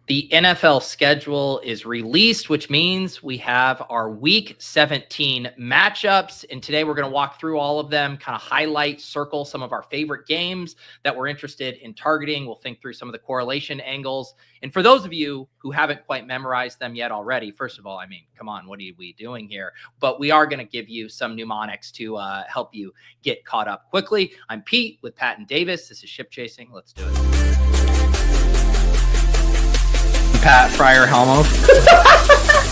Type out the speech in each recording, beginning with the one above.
The NFL schedule is released, which means we have our Week 17 matchups. And today we're going to walk through all of them, kind of highlight, circle some of our favorite games that we're interested in targeting. We'll think through some of the correlation angles. And for those of you who haven't quite memorized them yet already, first of all, I mean, come on, what are we doing here? But we are going to give you some mnemonics to help you get caught up quickly. I'm Pete with Pat and Davis. This is Ship Chasing. Let's do it. Pat Fryer Helmo.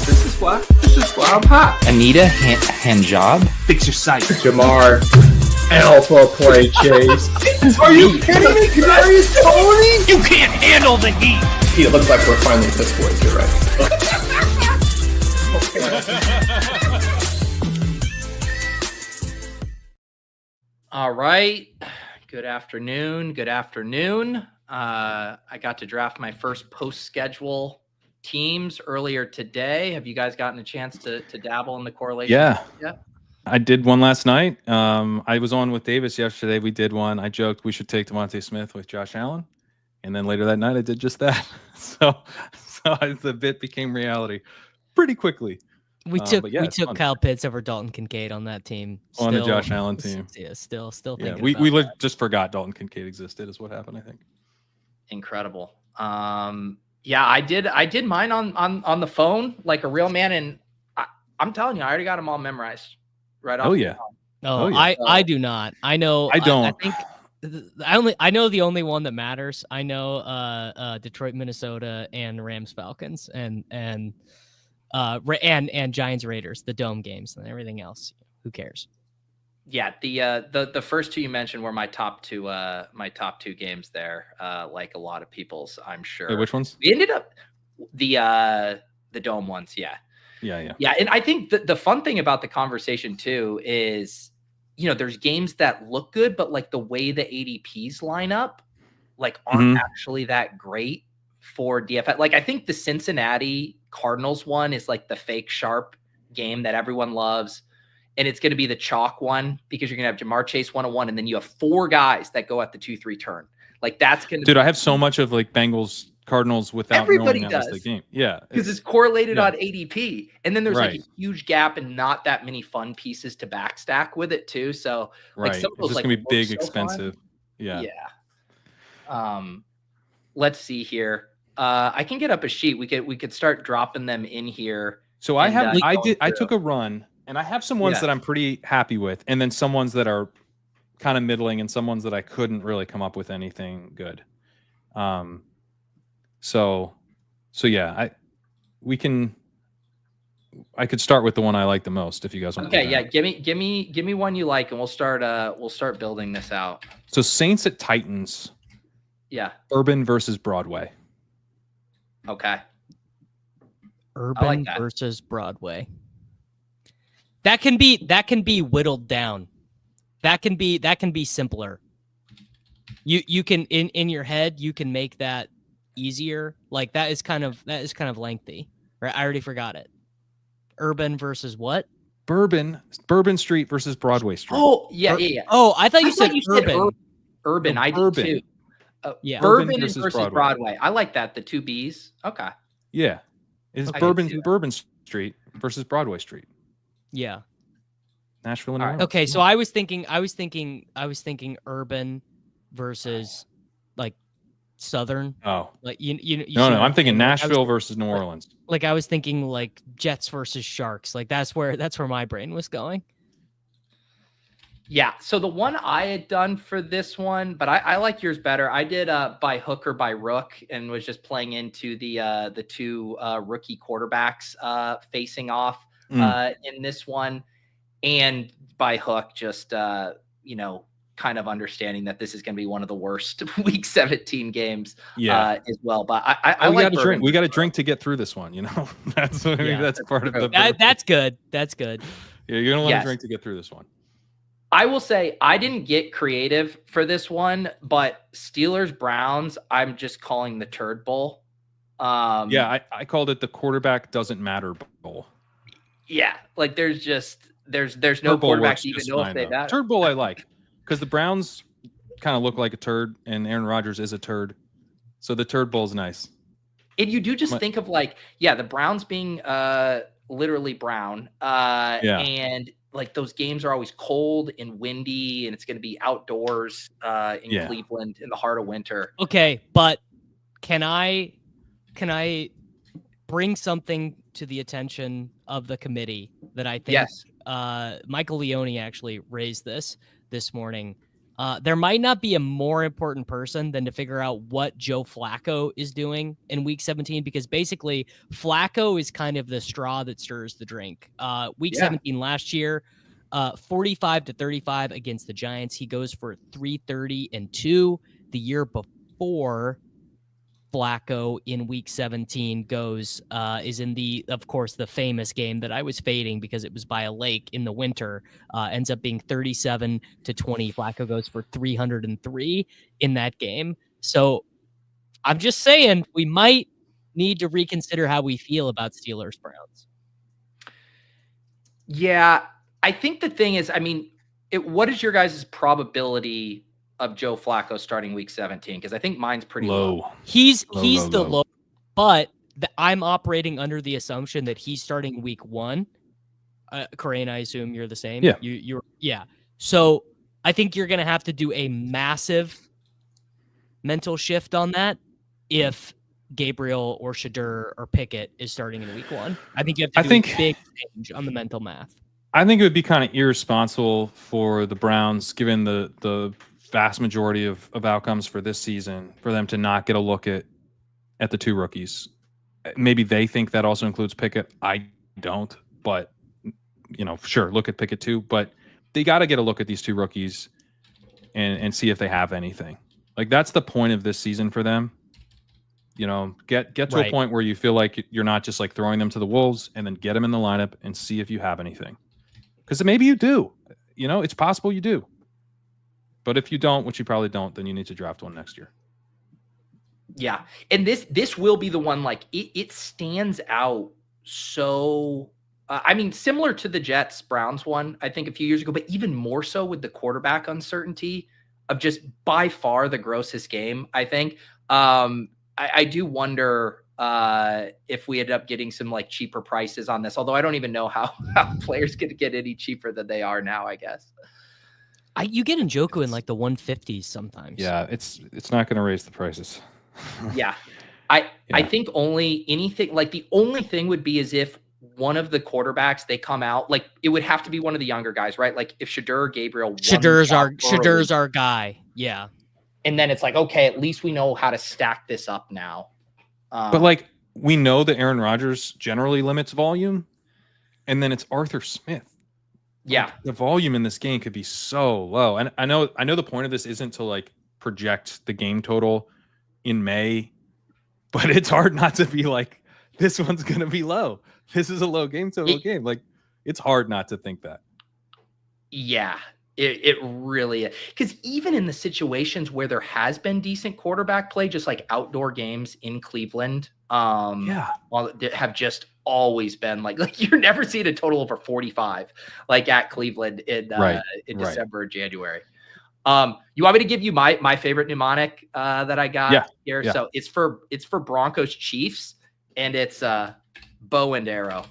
This is why I'm hot. Anita Handjob. Fix your site. Jamar. Alpha play chase. Are you kidding me? Kadarius Toney? You can't handle the heat. It looks like we're finally Fist Boys. You're right. All right. Good afternoon. I got to draft my first post-schedule teams earlier today. Have you guys gotten a chance to dabble in the correlation? Yeah. I did one last night. I was on with Davis yesterday. We did one. I joked we should take Devontae Smith with Josh Allen. And then later that night, I did just that. So the bit became reality pretty quickly. We took Kyle Pitts over Dalton Kincaid on that team. On the Josh Allen team. Yeah, still thinking about that. Just forgot Dalton Kincaid existed is what happened, I think. Incredible. Yeah, I did mine on the phone like a real man, and I'm telling you, I already got them all memorized right off. Oh yeah. I do not. I know. I don't. I think I know the only one that matters. I know Detroit, Minnesota, and Rams, Falcons, and Giants, Raiders, the dome games, and everything else. Who cares? Yeah, the first two you mentioned were my top two games there. Like a lot of people's, I'm sure. Wait, which ones? We ended up the dome ones. Yeah. And I think the fun thing about the conversation too is, there's games that look good, but like the way the ADPs line up, like aren't actually that great for DFS. Like I think the Cincinnati Cardinals one is like the fake sharp game that everyone loves. And it's going to be the chalk one because you're going to have Jamar Chase 101. And then you have four guys that go at the 2-3 turn. Like that's going to I have so much of like Bengals Cardinals without everybody knowing does the game. Yeah. Because it's correlated on ADP. And then there's like a huge gap and not that many fun pieces to backstack with it too. So like some of those it's like going to be big, so expensive. Fun. Yeah. Let's see here. I can get up a sheet. We could start dropping them in here. So I took a run. And I have some ones that I'm pretty happy with, and then some ones that are kind of middling, and some ones that I couldn't really come up with anything good. So yeah, I could start with the one I like the most if you guys want. Okay, yeah, give me one you like, and we'll start building this out. So Saints at Titans. Yeah. Urban versus Broadway. Okay. Urban versus Broadway. That can be whittled down. That can be simpler. You can in your head you can make that easier. Like that is kind of lengthy. Right? I already forgot it. Urban versus what? Bourbon Street versus Broadway Street. Oh yeah. Oh, I thought you said urban. Urban. I did too. Yeah. Bourbon versus Broadway. I like that. The two B's. Okay. Yeah. It's Bourbon Street versus Broadway Street. Yeah. Nashville and right. Okay, so I was thinking urban versus like Southern. Oh. Like No, I'm thinking Nashville versus New Orleans. Like I was thinking like Jets versus Sharks. Like that's where my brain was going. Yeah. So the one I had done for this one, but I like yours better. I did by hook or by rook and was just playing into the two rookie quarterbacks facing off in this one, and by hook just kind of understanding that this is going to be one of the worst Week 17 games as well. But I we like got to drink. We got to drink to get through this one. That's that's part of the. That's good. That's good. Yeah, you're gonna want to drink to get through this one. I will say I didn't get creative for this one, but Steelers Browns, I'm just calling the turd bowl. I called it the quarterback doesn't matter bowl. Yeah, like there's no quarterback to even know if they matter. Turd bowl I like because the Browns kind of look like a turd and Aaron Rodgers is a turd, so the turd bowl is nice. And you do just think of like, the Browns being literally brown. And like those games are always cold and windy, and it's going to be outdoors in Cleveland in the heart of winter. Okay, but can I bring something to the attention of the committee that I think Michael Leone actually raised this morning. There might not be a more important person than to figure out what Joe Flacco is doing in Week 17, because basically Flacco is kind of the straw that stirs the drink. Week 17 last year, 45-35 against the Giants. He goes for 330-2. The year before, Flacco in Week 17 is in of course, the famous game that I was fading because it was by a lake in the winter, ends up being 37-20. Flacco goes for 303 in that game. So I'm just saying we might need to reconsider how we feel about Steelers Browns. Yeah, I think the thing is, I mean, what is your guys' probability of Joe Flacco starting Week 17? Because I think mine's pretty low. He's the low, but I'm operating under the assumption that he's starting Week 1. Corain, I assume you're the same. Yeah. So I think you're going to have to do a massive mental shift on that if Gabriel or Shakir or Pickett is starting in Week 1. I think you have to do a big change on the mental math. I think it would be kind of irresponsible for the Browns, given the vast majority of outcomes for this season, for them to not get a look at the two rookies. Maybe they think that also includes Pickett. I don't, but sure, look at Pickett too, but they got to get a look at these two rookies and see if they have anything. Like, that's the point of this season for them. Get to a point where you feel like you're not just like throwing them to the wolves, and then get them in the lineup and see if you have anything. Because maybe you do. It's possible you do. But if you don't, which you probably don't, then you need to draft one next year. Yeah. And this will be the one, like, it stands out so similar to the Jets Browns one, I think, a few years ago, but even more so with the quarterback uncertainty of just by far the grossest game, I think. I do wonder if we end up getting some like cheaper prices on this, although I don't even know how players could get any cheaper than they are now, I guess. You get Njoku in like the 150s sometimes. Yeah, it's not going to raise the prices. Yeah. I think the only thing would be is if one of the quarterbacks, they come out, like it would have to be one of the younger guys, right? Like if Shakir or Gabriel. Shadur's our guy. Yeah. And then it's like, okay, at least we know how to stack this up now. But like, we know that Aaron Rodgers generally limits volume, and then it's Arthur Smith. Yeah. Like, the volume in this game could be so low. And I know the point of this isn't to like project the game total in May, but it's hard not to be like, this one's going to be low. This is a low game total game. Like, it's hard not to think that. Yeah, it really is. Because even in the situations where there has been decent quarterback play, just like outdoor games in Cleveland, have just always been like you're never seeing a total over 45 like at Cleveland in December or January. You want me to give you my favorite mnemonic that I got here? Yeah. So it's for Broncos Chiefs, and it's bow and arrow.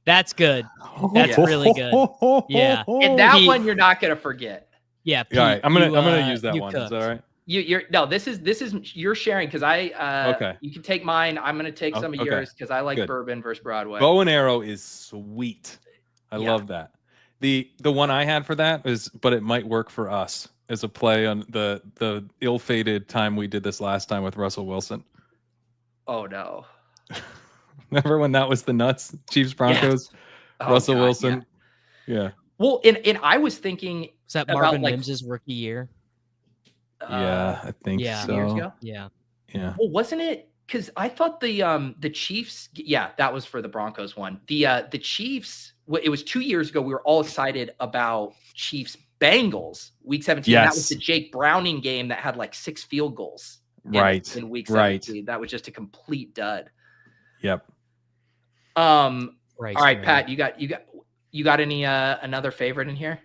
That's good. That's really good. Yeah. And that one you're not gonna forget. Yeah. Pete, all right. I'm gonna use that one. Cooked. Is that all right? This is you're sharing, because you can take mine. I'm gonna take some of yours because I like bourbon versus Broadway. Bow and arrow is sweet. I love that. The one I had for that is, but it might work for us as a play on the ill-fated time we did this last time with Russell Wilson. Oh no. Remember when that was the nuts? Chiefs Broncos, Russell Wilson. Yeah. Well, and I was thinking, was that Marvin Mims' rookie year? I think so. Years ago? Yeah. Well, wasn't it? Because I thought the Chiefs. Yeah, that was for the Broncos one. The Chiefs. It was 2 years ago. We were all excited about Chiefs Bengals Week 17. Yes. That was the Jake Browning game that had like 6 field goals. In Week 17. That was just a complete dud. Yep. All right, Pat, you got any another favorite in here?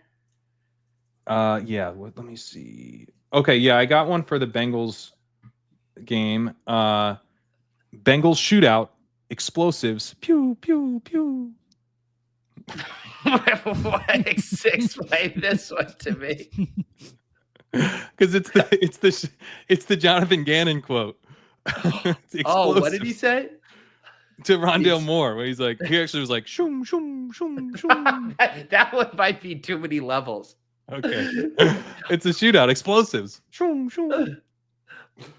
Let me see. Okay, yeah, I got one for the Bengals. game. Bengals shootout, explosives, pew pew pew. Explain this one to me. Because it's the Jonathan Gannon quote. Oh, what did he say? To Rondale Moore, where he actually was like, shoom, shoom, shoom, shoom. That one might be too many levels. Okay. It's a shootout, explosives. Shoom, shoom.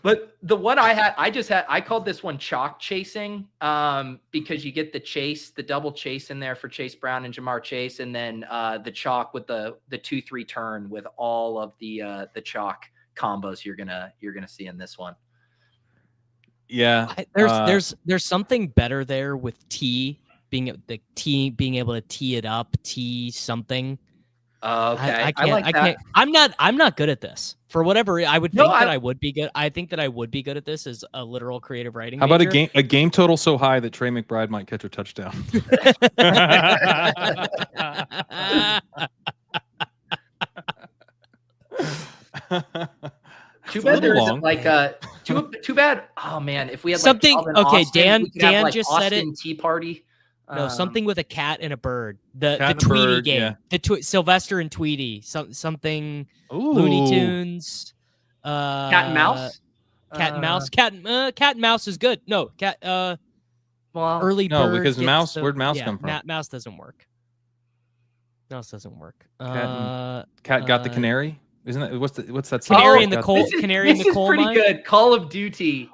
But the one I called this one chalk chasing, because you get the double chase in there for Chase Brown and Jamar Chase, and then the chalk with the 2-3 turn with all of the chalk combos you're gonna see in this one. Yeah, there's something better there with being able to tee it up, tee something. Okay, I'm not good at this. For whatever I would think that I would be good. I think that I would be good at this as a literal creative writing. How about a game total so high that Trey McBride might catch a touchdown? Too bad there isn't too bad. Oh man, if we had something. Okay, Austin, Dan just said it. Tea Party. No, something with a cat and a bird. The Tweety game. Yeah. Sylvester and Tweety. Something. Ooh. Looney Tunes. Cat and Mouse. Cat and Mouse. Cat and Mouse is good. No, cat. Early bird. No, because mouse. Where'd mouse come from? Mouse doesn't work. Mouse doesn't work. Cat got the canary. Isn't that what's that? Canary in the coal. Canary in the coal. This is pretty good. Call of Duty.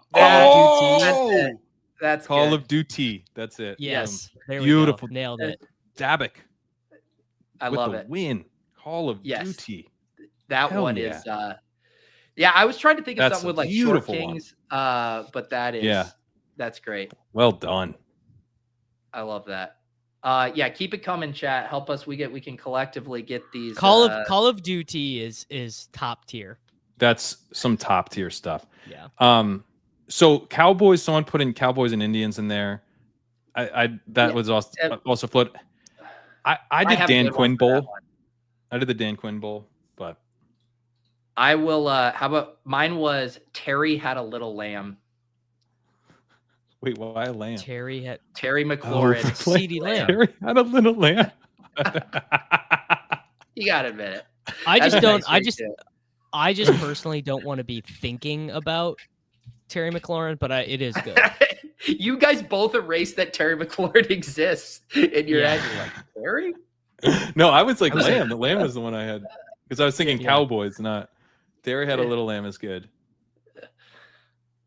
That's Call of Duty. That's it. Yes. There Beautiful. We go. Nailed it. Dabbick. I love it. Win. Call of Duty. That one is. I was trying to think of something with like Short Kings, but that's great. Well done. I love that. Keep it coming, chat. Help us. We can collectively get these. Call of Duty is top tier. That's some top tier stuff. Yeah. So Cowboys. Someone put in Cowboys and Indians in there. Was also float. I did Dan Quinn Bowl. I did the Dan Quinn Bowl, but I will. How about mine? Was Terry had a little lamb. Wait, why a lamb? Terry McLaurin. CeeDee Lamb. Terry had a little lamb. You gotta admit it. I just personally don't want to be thinking about Terry McLaurin, but it is good. You guys both erased that Terry McLaurin exists in your head. You're like, Terry? No, I was like lamb. The lamb was the one I had because I was thinking Cowboys, not Terry had a little lamb is good.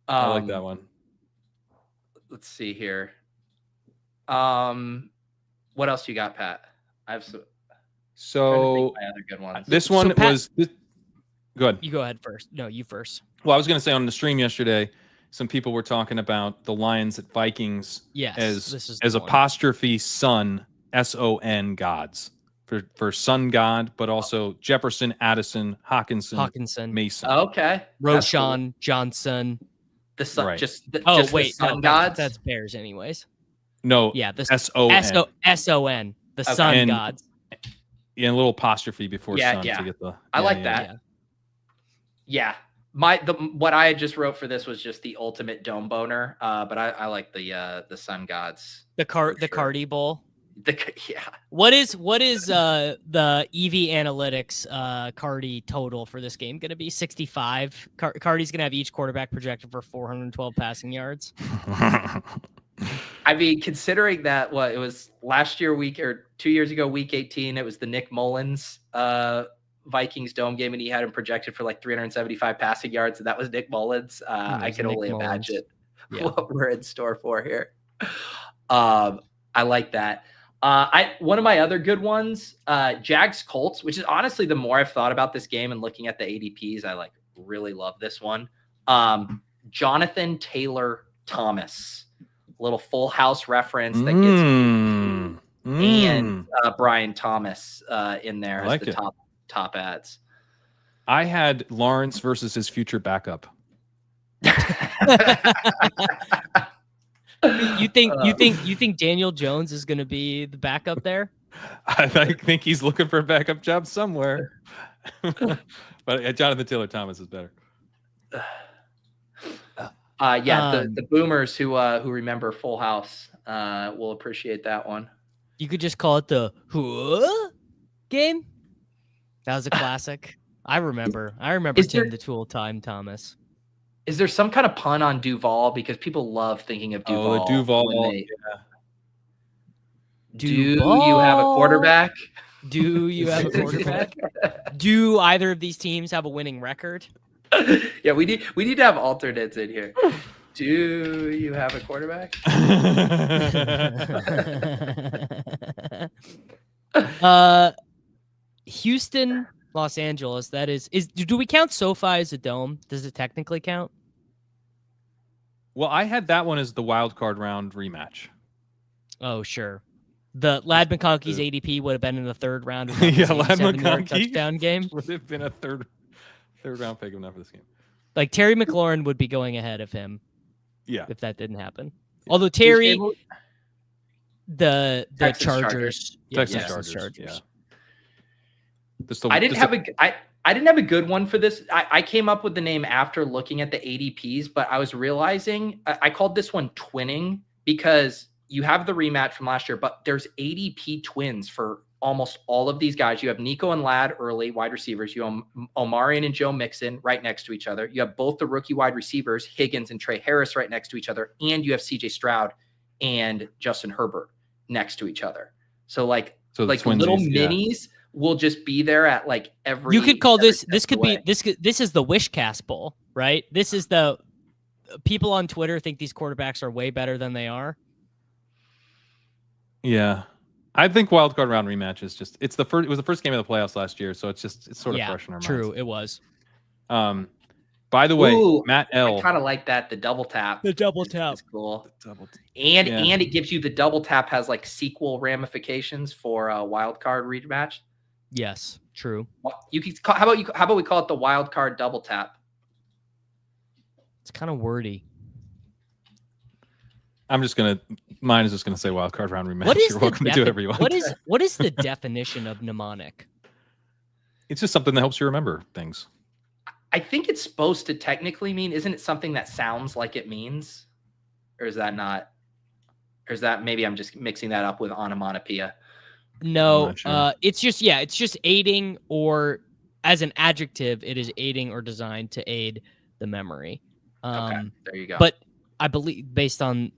I like that one. Let's see here. What else you got, Pat? I have so my other good ones. This one was. Go ahead. You go ahead first. No, you first. Well, I was going to say on the stream yesterday, some people were talking about the Lions at Vikings as apostrophe son, SON gods for sun god, but also Jefferson, Addison, Hawkinson, Mason. Okay. Roshan, cool. Johnson. The sun, right. the sun gods. That's Bears, anyways. No, yeah, the SON, the sun gods. Yeah, a little apostrophe before sun to get the. I like that. Yeah. What I just wrote for this was just the ultimate dome boner. But I like the sun gods. The Cardi Bowl. Yeah. What is the EV Analytics Cardi total for this game going to be? 65. Cardi's going to have each quarterback projected for 412 passing yards. I mean, considering that it was last year 2 years ago, week 18, it was the Nick Mullins Vikings dome game, and he had him projected for like 375 passing yards, and that was Nick Mullins. I can only imagine what we're in store for here. I like that. One of my other good ones, Jags Colts, which is honestly the more I've thought about this game and looking at the ADPs, I really love this one. Jonathan Taylor Thomas, a little Full House reference that gets and Brian Thomas in there as the top ads. I had Lawrence versus his future backup. You think Daniel Jones is going to be the backup there? I think he's looking for a backup job somewhere. But Jonathan Taylor Thomas is better. The boomers who remember Full House will appreciate that one. You could just call it the game. That was a classic. I remember Tim the Tool Time Thomas. Is there some kind of pun on Duval? Because people love thinking of Duval. Oh, Duval. Do you have a quarterback? Do you have a quarterback? Do either of these teams have a winning record? Yeah, we need to have alternates in here. Do you have a quarterback? Houston, Los Angeles. That is. Do we count SoFi as a dome? Does it technically count? Well, I had that one as the wild card round rematch. Oh, sure. The Lad McConkey's ADP would have been in the third round. Of Yeah, Lad McConkey touchdown game would have been a third round pick enough for this game. Like Terry McLaurin would be going ahead of him. Yeah, if that didn't happen. Although Terry, the Chargers. Texas Chargers. Yeah. I didn't have a good one for this. I came up with the name after looking at the ADPs, but I was realizing I called this one twinning because you have the rematch from last year, but there's ADP twins for almost all of these guys. You have Nico and Ladd early wide receivers. You have Omarion and Joe Mixon right next to each other. You have both the rookie wide receivers, Higgins and Trey Harris, right next to each other. And you have CJ Stroud and Justin Herbert next to each other. So like little minis will just be there at like every. You could call this could be this is the Wishcast Bowl, right? This is the people on Twitter think these quarterbacks are way better than they are. Yeah. I think wild card round rematch is just it was the first game of the playoffs last year, so it's sort of fresh in our minds. True, it was. By the way, Matt L. I kind of like that. The double tap. The double tap is cool. And it gives you the double tap has like sequel ramifications for a wild card rematch. Yes, true. You can how about we call it the wild card double tap? It's kind of wordy. Mine is just gonna say wild card round rematch. What is You're welcome to do whatever you want. What is the definition of mnemonic? It's just something that helps you remember things. I think it's supposed to technically mean, isn't it something that sounds like it means? Or is that not? Or is that maybe I'm just mixing that up with onomatopoeia? No, sure. It's just aiding, or as an adjective, it is aiding or designed to aid the memory. Okay, there you go. But I believe, based on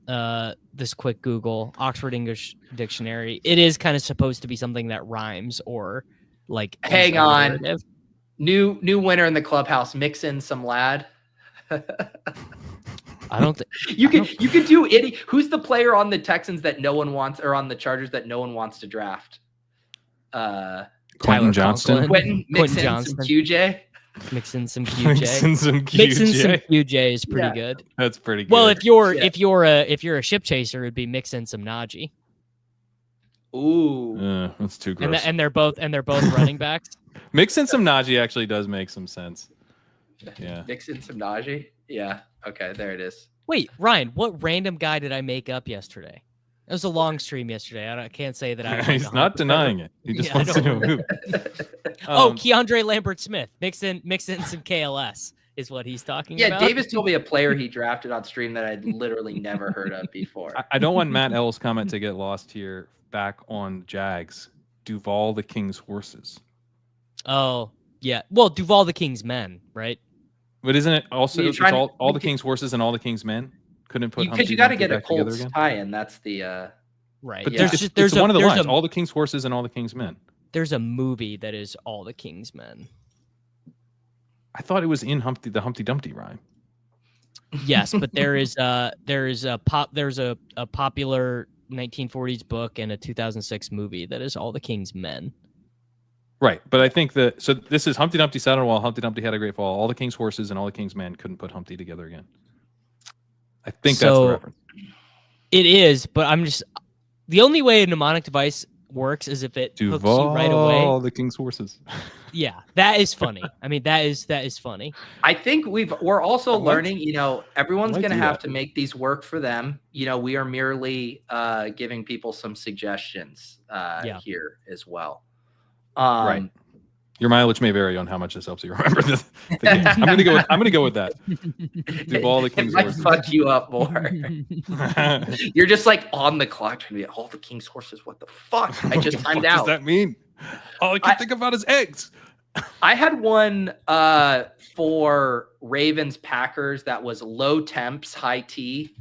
this quick Google, Oxford English Dictionary, it is kind of supposed to be something that rhymes or like. Hang on, new winner in the clubhouse. Mix in some Ladd. I don't think you could do it. Who's the player on the Texans that no one wants, or on the Chargers that no one wants to draft? Quentin Johnston. Quentin Johnston. Some QJ. Mix in some QJ. Mix in some QJ is pretty good. That's pretty good. Well, if you're a ship chaser, it'd be mix in some Najee. Ooh, that's too gross. And they're both running backs. Mix in some Najee actually does make some sense. Yeah. Mix in some Najee. Yeah. Okay, there it is. Wait, Ryan, what random guy did I make up yesterday? It was a long stream yesterday. I can't say that I. He's not denying it. He just wants to know who. Keandre Lambert-Smith. Mix in some KLS is what he's talking about. Yeah, Davis told me a player he drafted on stream that I'd literally never heard of before. I don't want Matt L's comment to get lost here. Back on Jags, Duval the King's horses. Oh yeah, well Duval the King's men, right? But isn't it also all the King's horses and all the King's men? Couldn't put because you got to get a Colts tie-in. That's the right. But there's one of the lines. All the King's horses and all the King's men. There's a movie that is all the King's men. I thought it was in the Humpty Dumpty rhyme. Yes, but there's a popular 1940s book and a 2006 movie that is all the King's men. Right, but I think so this is Humpty Dumpty sat on a wall, Humpty Dumpty had a great fall. All the King's horses and all the King's men couldn't put Humpty together again. I think that's the reference. It is, but the only way a mnemonic device works is if it hooks you right away. All the King's horses. Yeah, that is funny. I mean, that is funny. I think we're also learning, everyone's going to have to make these work for them. We are merely giving people some suggestions here as well. Right. Your mileage may vary on how much this helps you remember the game. I'm gonna go with that. Do all the King's might horses. fuck you up more. You're just like on the clock trying to be all the King's horses. What the fuck? I just timed out. What does that mean? All I can think about is eggs. I had one for Ravens Packers that was low temps, high T.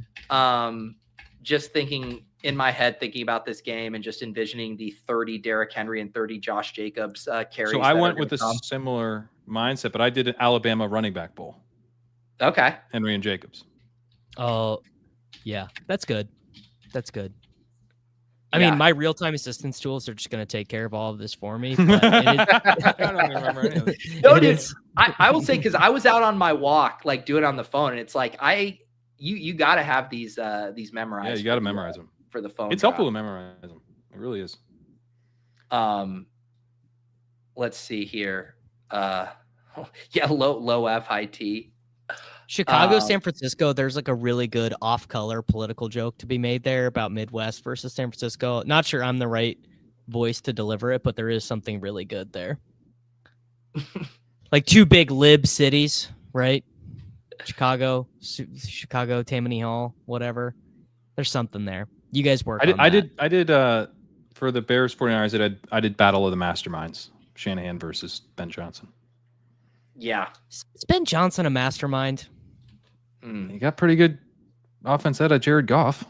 Just thinking in my head, thinking about this game and just envisioning the 30 Derrick Henry and 30 Josh Jacobs carries. So I went with a similar mindset, but I did an Alabama running back bowl. Okay. Henry and Jacobs. Oh, yeah. That's good. I mean, my real-time assistance tools are just going to take care of all of this for me. But I don't even remember any of this. No, dude, I will say, because I was out on my walk, like doing it on the phone, and it's like you got to have these memorized. Yeah, you got to memorize them for the phone. It's helpful to memorize them. It really is. Let's see here. Low F, high T. Chicago, San Francisco, there's like a really good off-color political joke to be made there about Midwest versus San Francisco. Not sure I'm the right voice to deliver it, but there is something really good there. Like two big lib cities, right? Chicago, Tammany Hall, whatever. There's something there. You guys work on that. I did for the Bears 49ers, I did Battle of the Masterminds. Shanahan versus Ben Johnson. Yeah. Is Ben Johnson a mastermind? He got pretty good offense out of Jared Goff.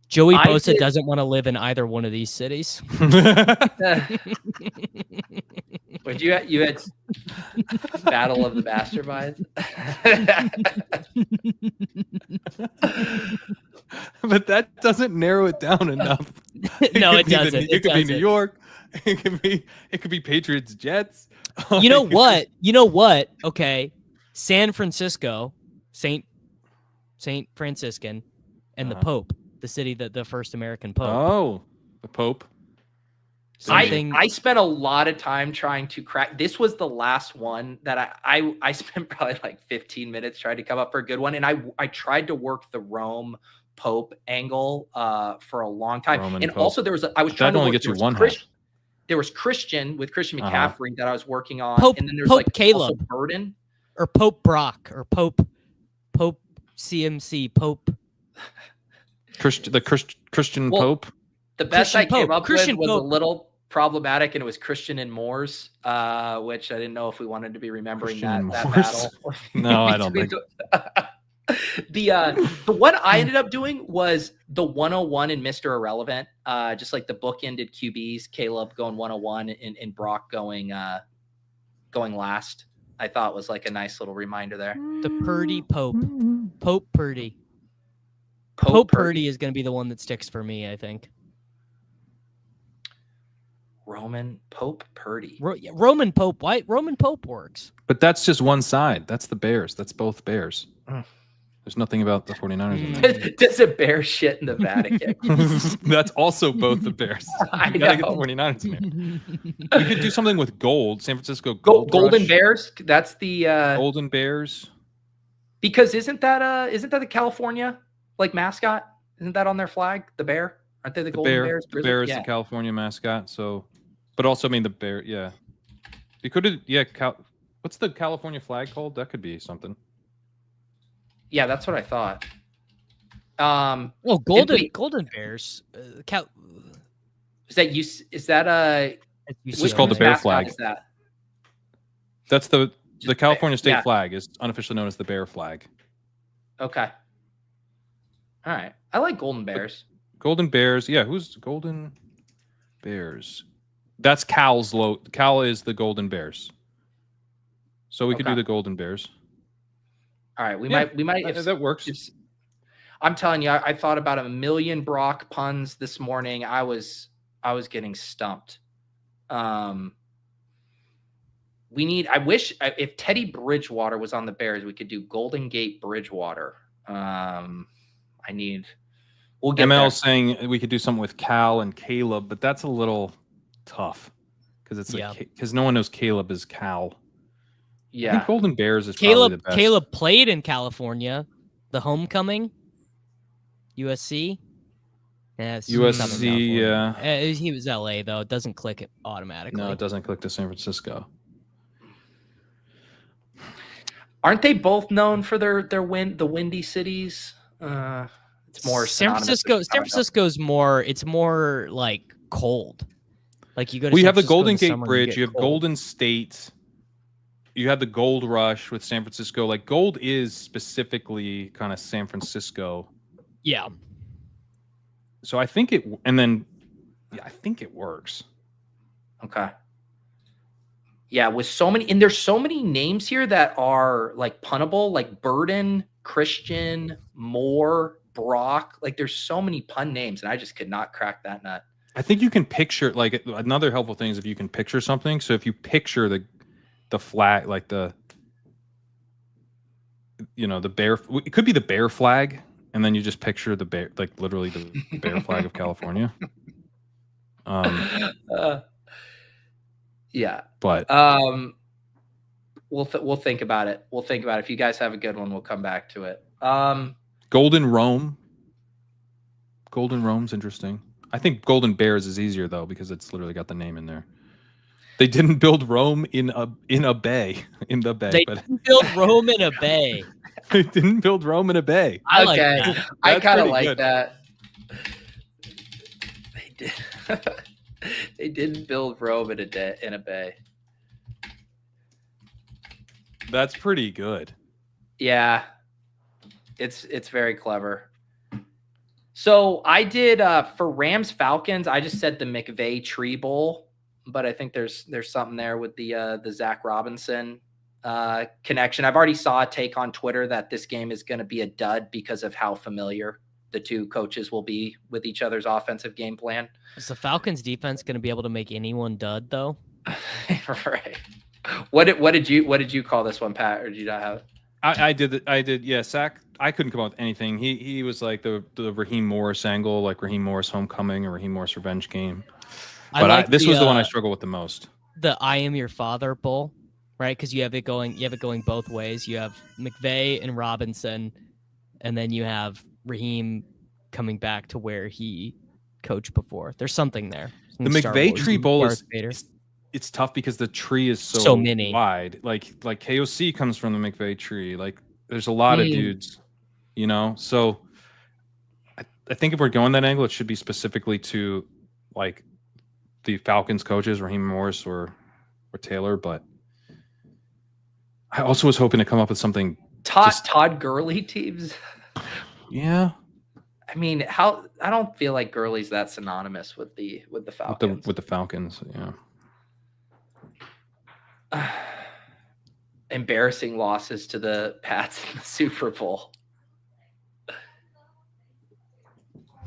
Joey Bosa doesn't want to live in either one of these cities. But you had Battle of the Masterminds. But that doesn't narrow it down enough. No, it doesn't. It could be New York. It could be Patriots, Jets. You know what? Okay. San Francisco, Saint Franciscan, and the Pope, the city that the first American Pope. Oh, the Pope. I spent a lot of time trying to crack. This was the last one that I spent probably like 15 minutes trying to come up for a good one. And I tried to work the Rome Pope angle for a long time. Roman and Pope. Also there was only gets you one half. There was Christian with Christian McCaffrey that I was working on. Pope, and then there's Pope like Caleb. Burden. Or Pope Brock or Pope CMC Pope. Christian Pope. The best Christian I came Pope. up Christian with was Pope. a little problematic, and it was Christian and Moores, which I didn't know if we wanted to be remembering that battle. No, I don't think. The one I ended up doing was the 101 in Mr. Irrelevant, just like the book-ended QBs, Caleb going 101 and Brock going last. I thought was like a nice little reminder there. The Purdy Pope. Pope Purdy. Pope Purdy is going to be the one that sticks for me, I think. Roman Pope Purdy. Roman Pope. Why? Roman Pope works. But that's just one side. That's the Bears. That's both Bears. There's nothing about the 49ers in there. Does a bear shit in the Vatican? That's also both the Bears. You gotta get the 49ers in there. We could do something with gold. San Francisco Golden Rush. Bears. That's the Golden Bears. Because isn't that the California like mascot? Isn't that on their flag? The bear? Aren't they the Golden Bears? The bear is the California mascot. So, but also I mean the bear. Yeah. You could. Yeah. What's the California flag called? That could be something. Yeah, that's what I thought. Golden Bears. Is that you? Is that It's called the bear flag. Is that? That's the California state flag is unofficially known as the bear flag. Okay. All right. I like Golden Bears. Golden Bears. Yeah, who's Golden Bears? That's Cal's Cal is the Golden Bears. So we could do the Golden Bears. All right, we might. That works. I'm telling you, I thought about a million Brock puns this morning. I was getting stumped. I wish if Teddy Bridgewater was on the Bears, we could do Golden Gate Bridgewater. We'll get ML there. saying we could do something with Cal and Caleb, but that's a little tough because because no one knows Caleb is Cal. Yeah, I think Golden Bears is probably the best. Caleb played in California, the homecoming, USC. Yeah, USC. Yeah, he was LA though. It doesn't click it automatically. No, it doesn't click to San Francisco. Aren't they both known for the windy cities? It's more San Francisco. San Francisco's more. It's more like cold. Like you go to. We San have the Francisco Golden in the Gate summer, Bridge. You have cold. Golden State. You have the Gold Rush with San Francisco. Like gold is specifically kind of San Francisco. Yeah. So I think it, and then I think it works. Okay. Yeah, with so many, and there's so many names here that are like punnable, like Burden, Christian, Moore, Brock. Like there's so many pun names, and I just could not crack that nut. I think you can picture, like, another helpful thing is if you can picture something. So if you picture the flag, like the bear, it could be the bear flag, and then you just picture the bear, like literally the bear flag of California. Yeah, but we'll think about it. We'll think about it. If you guys have a good one, we'll come back to it. Golden Rome. Golden Rome's interesting. I think Golden Bears is easier though because it's literally got the name in there. They didn't build Rome in a bay. They didn't build Rome in a bay. They didn't build Rome in a bay. I like that. I kind of like good. that. They did. They didn't build Rome in a bay. That's pretty good. Yeah, it's very clever. So I did for Rams Falcons. I just said the McVay Tree Bowl, but I think there's something there with the Zach Robinson connection. I've already saw a take on Twitter that this game is going to be a dud because of how familiar the two coaches will be with each other's offensive game plan. Is the Falcons defense going to be able to make anyone dud though? Right. What did you call this one, Pat? Or did you not have it? I did. Yeah, Sack. I couldn't come up with anything. He was like the Raheem Morris angle, like Raheem Morris homecoming or Raheem Morris revenge game. But this was the one I struggled with the most. The I Am Your Father Bowl, right? Because you have it going both ways. You have McVay and Robinson, and then you have Raheem coming back to where he coached before. There's something there. The McVay Tree Bowl is it's tough because the tree is so many wide. Like KOC comes from the McVay tree. Like there's a lot of dudes, So I think if we're going that angle, it should be specifically to like the Falcons coaches, Raheem Morris or Taylor. But I also was hoping to come up with something. Todd Gurley teams. Yeah. I mean, I don't feel like Gurley's that synonymous with the Falcons. With the Falcons, yeah. Embarrassing losses to the Pats in the Super Bowl.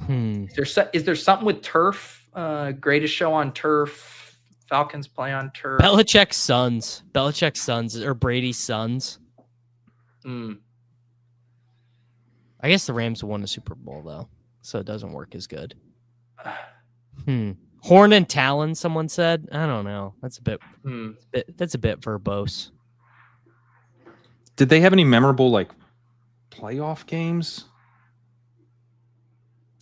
Is there something with turf? Greatest show on turf. Falcons play on turf. Belichick's sons or Brady's sons. I guess the Rams won the Super Bowl though, so it doesn't work as good. Horn and Talon, someone said. I don't know. That's a bit. That's a bit verbose. Did they have any memorable like playoff games?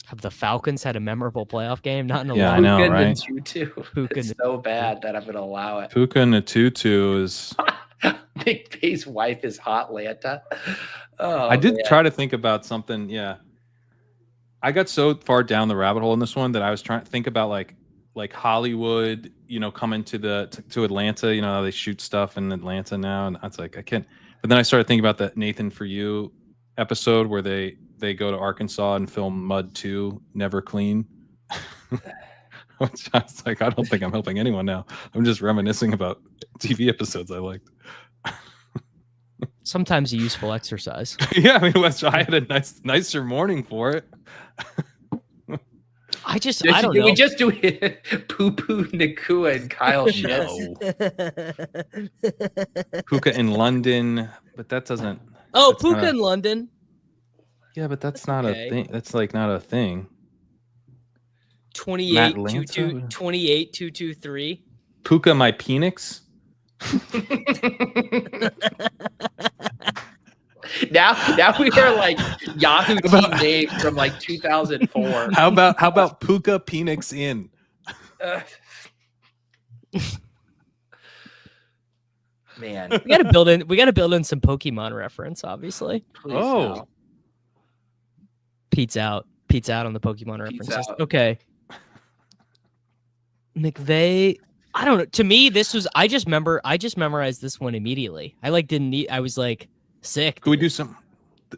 Have the Falcons had a memorable playoff game? Not in a long time. I know, right? It's so bad that I'm going to allow it. Puka Natutu is. McVay's wife is hot Lanta. Oh, I did try to think about something. Yeah, I got so far down the rabbit hole in this one that I was trying to think about like Hollywood, coming to Atlanta. How they shoot stuff in Atlanta now, and I was like, I can't. But then I started thinking about that Nathan For You episode where they go to Arkansas and film Mud 2, Never Clean. Which I was like, I don't think I'm helping anyone now. I'm just reminiscing about TV episodes I liked. Sometimes a useful exercise. Yeah, I mean, I had a nicer morning for it. I don't know. We just do Poo Poo Nakua and Kyle Shits. Puka in London, but that doesn't. Oh, Puka in London. Yeah, but that's not a thing. That's like not a thing. 28-223. Puka my Penix. Now we are like Yahoo team names from like 2004. How about Puka Phoenix Inn? Man, we gotta build in some Pokemon reference, obviously. Please no. Pete's out on the Pokemon references. Okay. McVeigh, I don't know. To me, this was I just memorized this one immediately. I was like sick. Could we do some?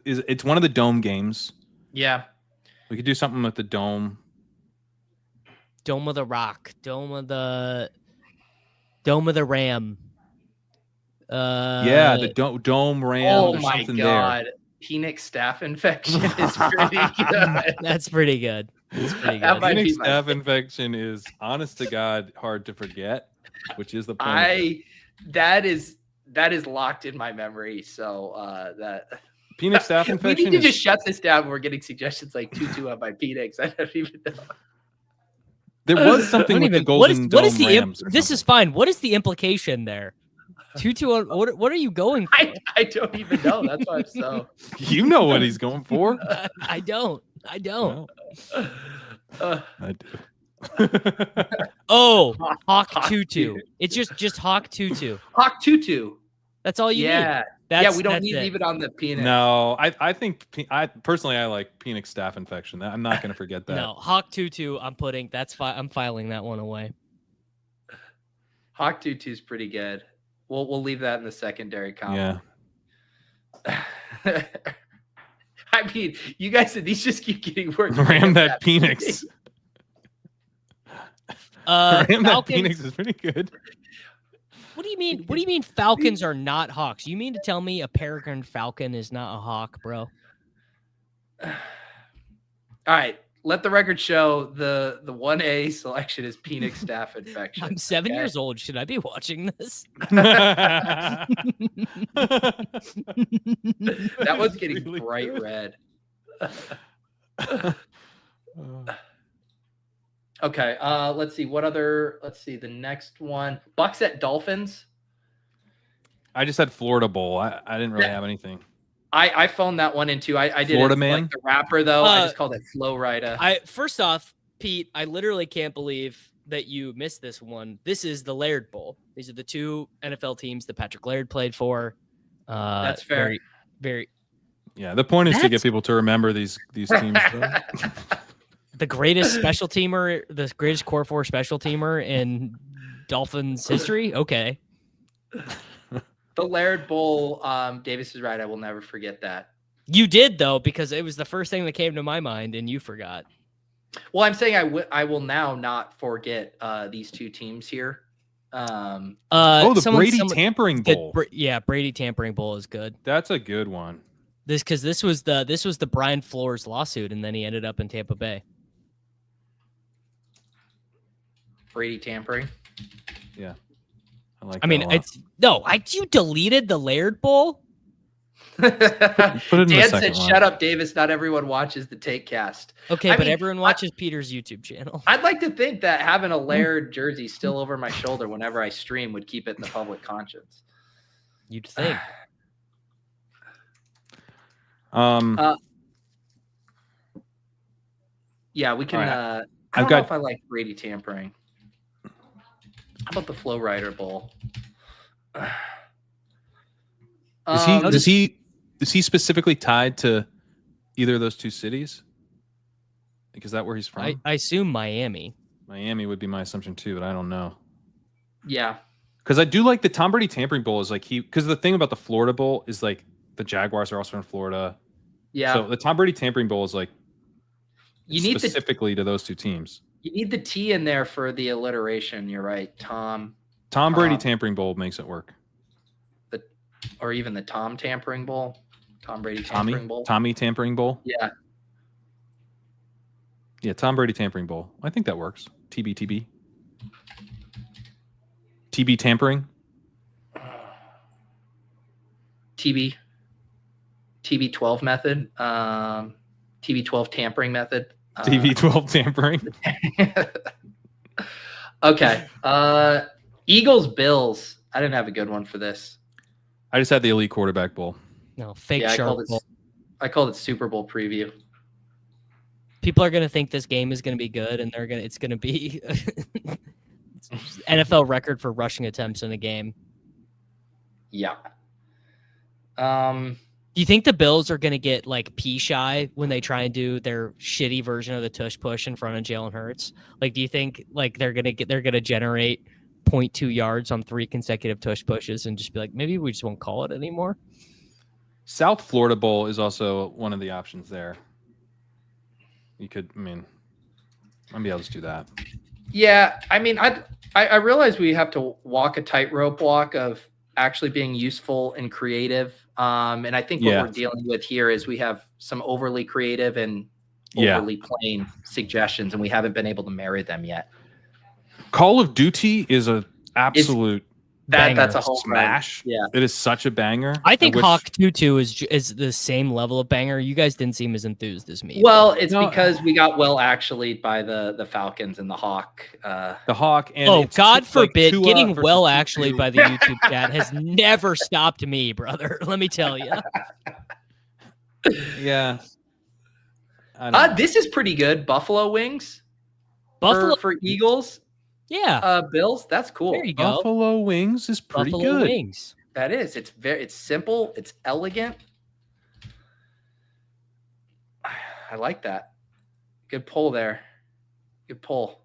It's one of the dome games. Yeah. We could do something with the dome. Dome of the Rock. Dome of the Ram. Yeah, the dome ram. Oh my god. There. Phoenix staph infection is pretty good. That's pretty good. Phoenix staph infection is, honest to God, hard to forget, which is the point. That is locked in my memory. So that Phoenix staph infection. We need to just shut this down. We're getting suggestions like 2-2 on my Phoenix. I don't even know. There was something with the Golden Dome Rams. This is fine. What is the implication there? 2-2. What are you going for? I don't even know. That's why I'm so. You know what he's going for. I don't. No. I do. Oh, Hawk 2-2. It's just Hawk 2-2. Hawk 2-2. That's all you need. We don't need to leave it on the penis. No, I think I personally like Phoenix staph infection. I'm not going to forget that. No, Hawk 2-2. I'm filing that one away. Hawk 2-2 is pretty good. We'll leave that in the secondary column. Yeah. I mean, you guys, these just keep getting worse. Ram that Phoenix. Ram that Falcons, Phoenix is pretty good. What do you mean? What do you mean Falcons are not Hawks? You mean to tell me a peregrine falcon is not a hawk, bro? All right. Let the record show the 1A selection is Phoenix staph infection. I'm 7 years old. Should I be watching this? That one's getting really bright good. Red. Okay. Let's see. Let's see. The next one. Bucks at Dolphins. I just had Florida Bowl. I didn't really have anything. I phoned that one in too. I did Florida it Man? like the rapper though. I just called it Flow Rida. First off, Pete, I literally can't believe that you missed this one. This is the Laird Bowl. These are the two NFL teams that Patrick Laird played for. That's fair. Very, very. Yeah, the point is to get people to remember these teams. The greatest special teamer, the greatest core 4 special teamer in Dolphins history. Okay. The Laird Bowl, Davis is right. I will never forget that. You did, though, because it was the first thing that came to my mind, and you forgot. Well, I'm saying I will now not forget these two teams here. The Brady Tampering Bowl. Brady Tampering Bowl is good. That's a good one. This was the Brian Flores lawsuit, and then he ended up in Tampa Bay. Brady tampering. Yeah. You deleted the Laird Bowl? Dan said, shut up, Davis. Not everyone watches the Take Cast. Okay, but everyone watches Peter's YouTube channel. I'd like to think that having a Laird jersey still over my shoulder whenever I stream would keep it in the public conscience. You'd think. Yeah, we can. Right. I don't know if I like Brady tampering. How about the Flow Rider Bowl? Is he specifically tied to either of those two cities? Like, is that where he's from? I assume Miami. Miami would be my assumption too, but I don't know. Yeah, because I do like the Tom Brady Tampering Bowl. Is like because the thing about the Florida Bowl is like the Jaguars are also in Florida. Yeah. So the Tom Brady Tampering Bowl is like you need specifically to those two teams. You need the T in there for the alliteration. You're right, Tom Brady Tampering Bowl makes it work. Or even the Tom Tampering Bowl. Tom Brady Tampering Bowl. Tommy Tampering Bowl. Yeah. Yeah, Tom Brady Tampering Bowl. I think that works. TB tampering. TB12 method. TB12 tampering method. TB12 tampering. Okay. Eagles Bills. I didn't have a good one for this. I just had the Elite Quarterback Bowl. No, fake Shark Bowl. I called it Super Bowl preview. People are gonna think this game is gonna be good, and it's gonna be NFL record for rushing attempts in a game. Yeah. Do you think the Bills are gonna get like pea shy when they try and do their shitty version of the tush push in front of Jalen Hurts? Like, do you think like they're gonna generate 0.2 yards on 3 consecutive tush pushes and just be like, maybe we just won't call it anymore? South Florida Bowl is also one of the options there. You could, maybe I'll just do that. Yeah, I realize we have to walk a tightrope walk of actually being useful and creative. And I think what we're dealing with here is we have some overly creative and overly plain suggestions, and we haven't been able to marry them yet. Call of Duty is a absolute that's a whole smash. Yeah, it is such a banger. I think Hawk 2-2 is the same level of banger. You guys didn't seem as enthused as me. Well, it's because we got actually by the Falcons and the Hawk. The Hawk. And God forbid, like getting actually by the YouTube chat has never stopped me, brother. Let me tell you. Yeah. This is pretty good. Buffalo wings. For Eagles. Yeah. Bills. That's cool. There you go. Buffalo wings is pretty Buffalo good. Wings. That is. It's simple. It's elegant. I like that. Good pull there. Good pull.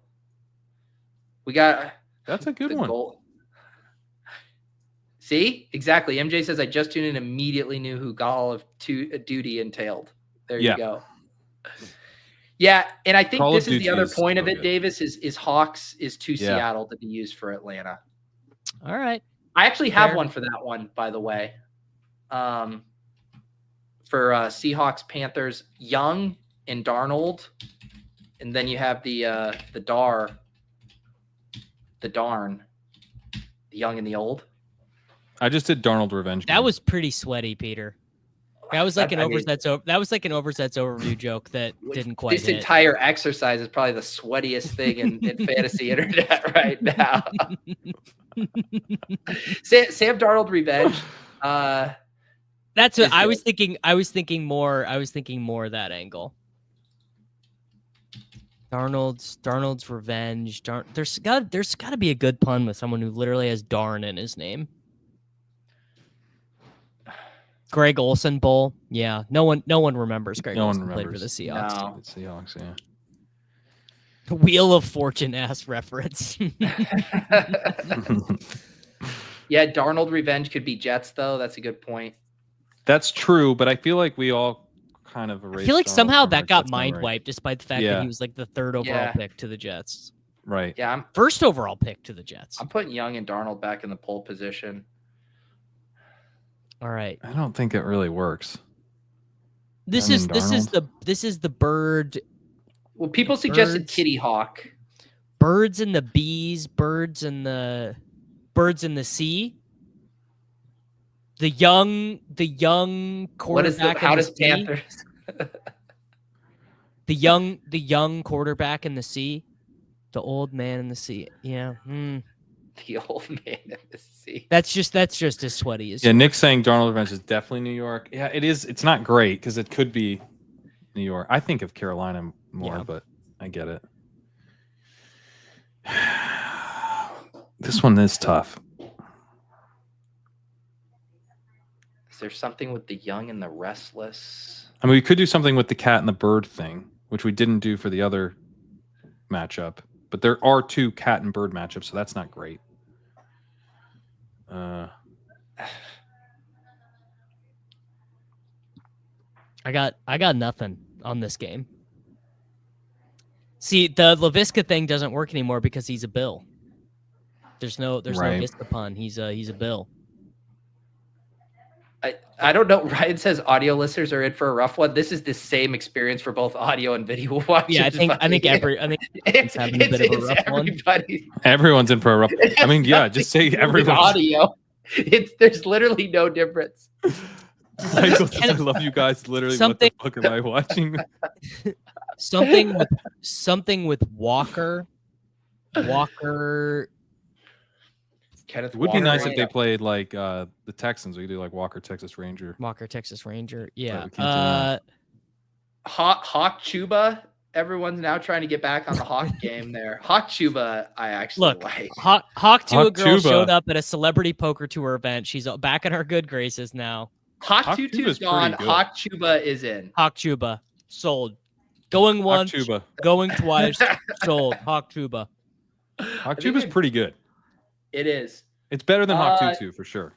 We got. That's a good one. Goal. See? Exactly. MJ says, I just tuned in and immediately knew who Call of Duty entailed. There you go. Yeah, and I think this is the other point of it, Davis, is Hawks is too Seattle to be used for Atlanta. All right. I actually have one for that one, by the way. For Seahawks, Panthers, Young and Darnold. And then you have the Darn. The Young and the Old. I just did Darnold Revenge. That was pretty sweaty, Peter. That was like an oversets overview joke that didn't quite This entire exercise is probably the sweatiest thing in fantasy internet right now. Sam Darnold Revenge. That's what I was thinking. I was thinking more of that angle. Darnold's Revenge. There's got to be a good pun with someone who literally has Darn in his name. Greg Olsen Bowl. Yeah. No one remembers Greg Olsen played for the Seahawks. No. Seahawks, yeah. Wheel of Fortune ass reference. Yeah, Darnold Revenge could be Jets though. That's a good point. That's true, but I feel like we all kind of erased. I feel like Darnold somehow that memory. got mind wiped, despite the fact that he was like the 3rd overall pick to the Jets. Right. Yeah. I'm first overall pick to the Jets. I'm putting Young and Darnold back in the pole position. All right. I don't think it really works. This is the bird. Well, people suggested Kitty Hawk. Birds and the bees, birds in the sea. The young quarterback. How does Panthers? the young quarterback in the sea. The old man in the sea. Yeah. The old man in the sea. That's just as sweaty as. Yeah, Nick's saying Darnold Revenge is definitely New York. Yeah, it is. It's not great because it could be New York. I think of Carolina more, but I get it. This one is tough. Is there something with the young and the restless? I mean, we could do something with the cat and the bird thing, which we didn't do for the other matchup. But there are 2 cat and bird matchups, so that's not great. I got nothing on this game. See, the LaVisca thing doesn't work anymore because he's a Bill. There's no Visca pun. He's a Bill. I don't know. Ryan says audio listeners are in for a rough one. This is the same experience for both audio and video watchers. Yeah, I think it's having a bit of a rough one. Everyone's in for a rough. I mean, yeah, just say everyone. Audio. There's literally no difference. I love you guys. Literally, what the fuck am I watching? Something with Walker Kenneth It would be Walker, nice if they played like the Texans. We could do like Walker, Texas Ranger. Walker, Texas Ranger. Yeah. Hawk Chuba. Everyone's now trying to get back on the Hawk game there. Hawk Chuba, I actually like. Hawk Chuba girl showed up at a celebrity poker tour event. She's back in our good graces now. Hawk Tutu's gone. Hawk Chuba is in. Hawk Chuba sold. Going once, going twice, sold. Hawk Chuba. Hawk Chuba's pretty good. It is. It's better than Hawk Tutu for sure.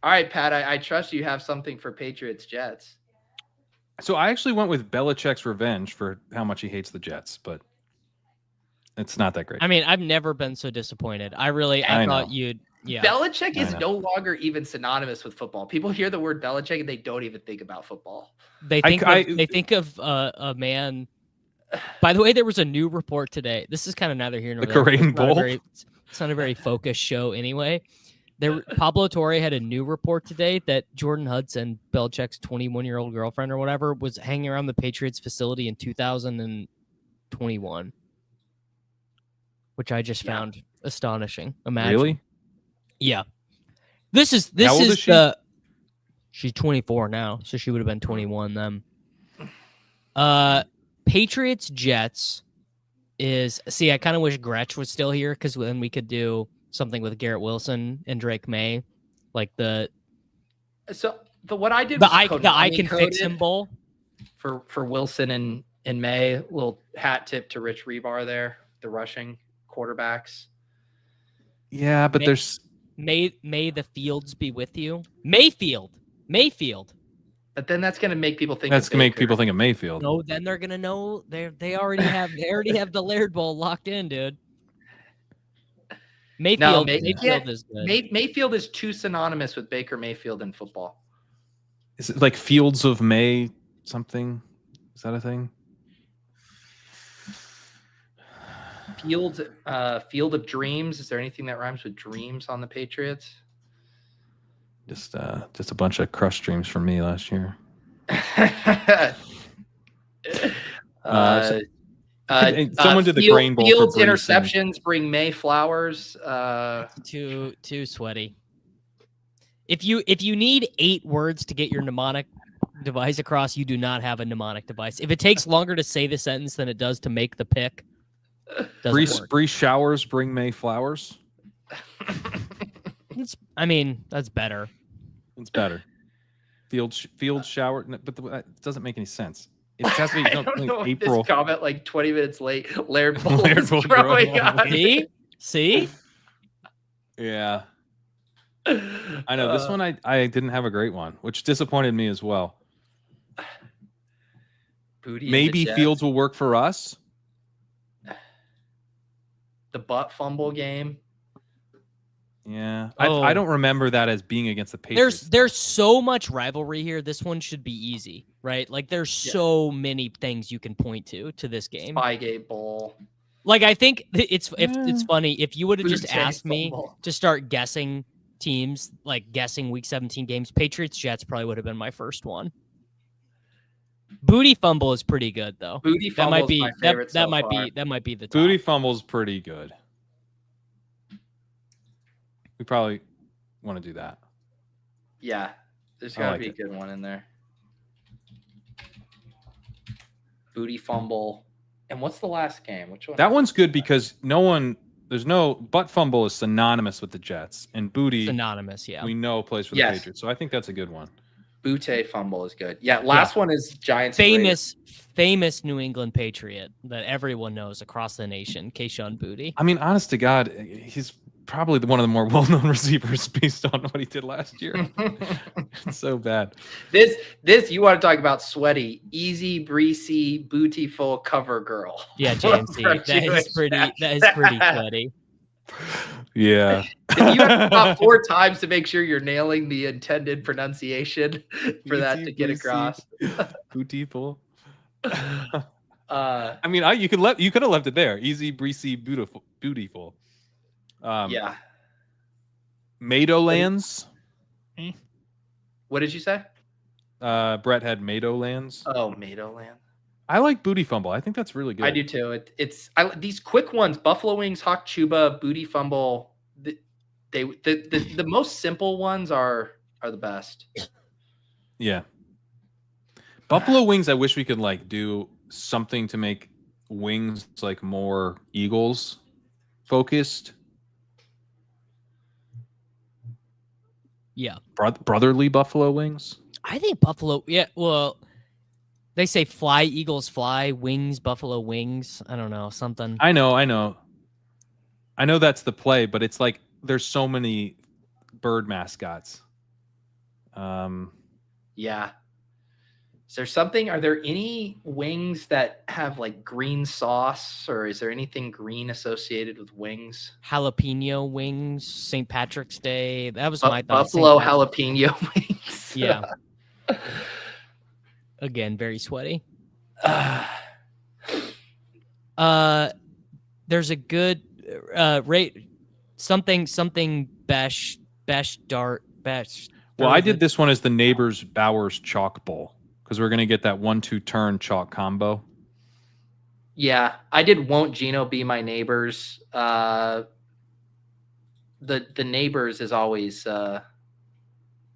All right, Pat. I trust you have something for Patriots Jets. So I actually went with Belichick's revenge for how much he hates the Jets, but it's not that great. I mean, I've never been so disappointed. I thought you'd. Yeah. Belichick is no longer even synonymous with football. People hear the word Belichick and they don't even think about football. They think of a man. By the way, there was a new report today. This is kind of neither here nor there. The Korean Bowl. It's not a very focused show anyway. Pablo Torre had a new report today that Jordan Hudson, Belichick's 21-year-old girlfriend or whatever, was hanging around the Patriots facility in 2021, which I just found astonishing. Imagine. Really? Yeah. This is the. She's 24 now, so she would have been 21 then. Patriots Jets is. See, I kind of wish Gretsch was still here because then we could do something with Garrett Wilson and Drake May, like what I did the I can fix him bowl for Wilson and May. Little hat tip to Rich Rebar there, the rushing quarterbacks. Yeah, but there's May the fields be with you, Mayfield. But then that's going to make people think. That's going to make people think of Mayfield. No, then they're going to know they already have the Laird Bowl locked in, dude. Mayfield is good. Mayfield is too synonymous with Baker Mayfield in football. Is it like Fields of May something? Is that a thing? Field of Dreams. Is there anything that rhymes with dreams on the Patriots? Just a bunch of crushed dreams from me last year. Someone did the Grain Bowl. Fields interceptions bring May flowers. Too sweaty. If you need 8 words to get your mnemonic device across, you do not have a mnemonic device. If it takes longer to say the sentence than it does to make the pick, Bree showers bring May flowers. That's better. It's better. Field shower, but it doesn't make any sense. It has to be. I don't know April. This comment like 20 minutes late. Laird Bowl growing on. See? Yeah. I know this one. I didn't have a great one, which disappointed me as well. Maybe Fields will work for us. The butt fumble game. Yeah, I don't remember that as being against the Patriots. There's so much rivalry here. This one should be easy, right? Like there's so many things you can point to this game. Spygate Bowl. Like I think it's funny if you would have just asked me to start guessing teams, like guessing Week 17 games. Patriots Jets probably would have been my first one. Booty fumble is pretty good though. Booty fumble is my favorite. That might be the top. Booty fumble's pretty good. We probably want to do that. Yeah, there's got to be a good one in there. Booty fumble. And what's the last game? Which one? That one's good because there's no butt fumble is synonymous with the Jets, and booty synonymous. Yeah, we know plays for the Patriots, so I think that's a good one. Booty fumble is good. Yeah, last one is Giants. Famous New England Patriot that everyone knows across the nation, Kayshon Boutte. I mean, honest to God, he's probably one of the more well-known receivers based on what he did last year. It's so bad. This you want to talk about sweaty, easy, breezy, bootyful cover girl. Yeah, JMC. That is pretty sweaty. Yeah. You have to stop 4 times to make sure you're nailing the intended pronunciation for that to get across. Bootyful. I mean, you could have left it there. Easy, breezy, beautiful. Yeah. Meadowlands. What did you say? Brett had Meadowlands. Oh, Meadowland. I like Booty Fumble. I think that's really good. I do too. It's these quick ones: Buffalo Wings, Hawk Chuba, Booty Fumble. The most simple ones are the best. Yeah. Buffalo wings, I wish we could like do something to make wings like more Eagles focused. Yeah. Brotherly buffalo wings. I think buffalo. Yeah. Well, they say fly, Eagles fly, wings, buffalo wings. I don't know, something. I know that's the play, but it's like there's so many bird mascots. Yeah. Is there something? Are there any wings that have like green sauce, or is there anything green associated with wings? Jalapeno wings, St. Patrick's Day. That was my thought. Buffalo jalapeno wings. Yeah. Again, very sweaty. There's a good rate something Besh Dart Besh. Well, I did this one as the Neighbors Bowers Chalk Bowl because we're gonna get that 1-2 turn chalk combo. Yeah, I did. Won't Gino be my neighbors? The Neighbors is always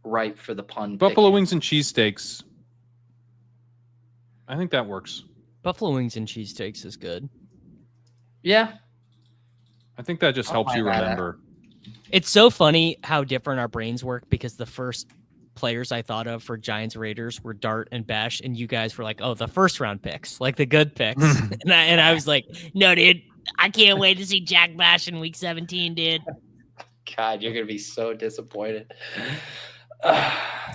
ripe for the pun. Buffalo picking. wings and cheesesteaks. I think that works. Buffalo wings and cheesesteaks is good. Yeah. I think that just helps you remember. It's so funny how different our brains work because the first players I thought of for Giants Raiders were Dart and Besh, and you guys were like, oh, the first round picks, like the good picks. and I was like, no, dude, I can't wait to see Jack Bech in week 17, dude. God, you're going to be so disappointed.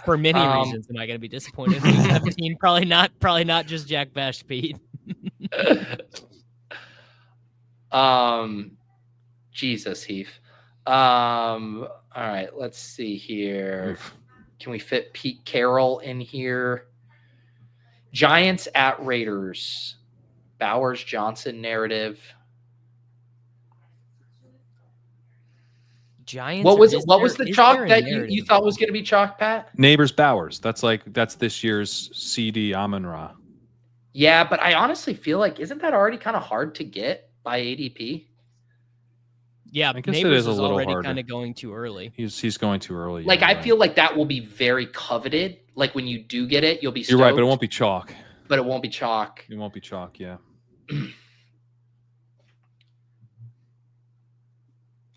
For many reasons am I going to be disappointed in week 17. Probably not just Jack Bech, Pete. Jesus, Heath. All right, let's see here. Can we fit Pete Carroll in here? Giants at Raiders. Bowers Johnson narrative. Giants. What was the chalk that you thought was going to be chalk, Pat? Neighbors Bowers. That's this year's CD Amon-Ra. Yeah, but I honestly feel like isn't that already kind of hard to get by ADP? Yeah, I guess Neighbors it is a little already harder. kind of going too early. He's going too early. Like I feel like that will be very coveted. Like when you do get it, you'll be stoked. You're right, but it won't be chalk. But it won't be chalk. It won't be chalk. Yeah.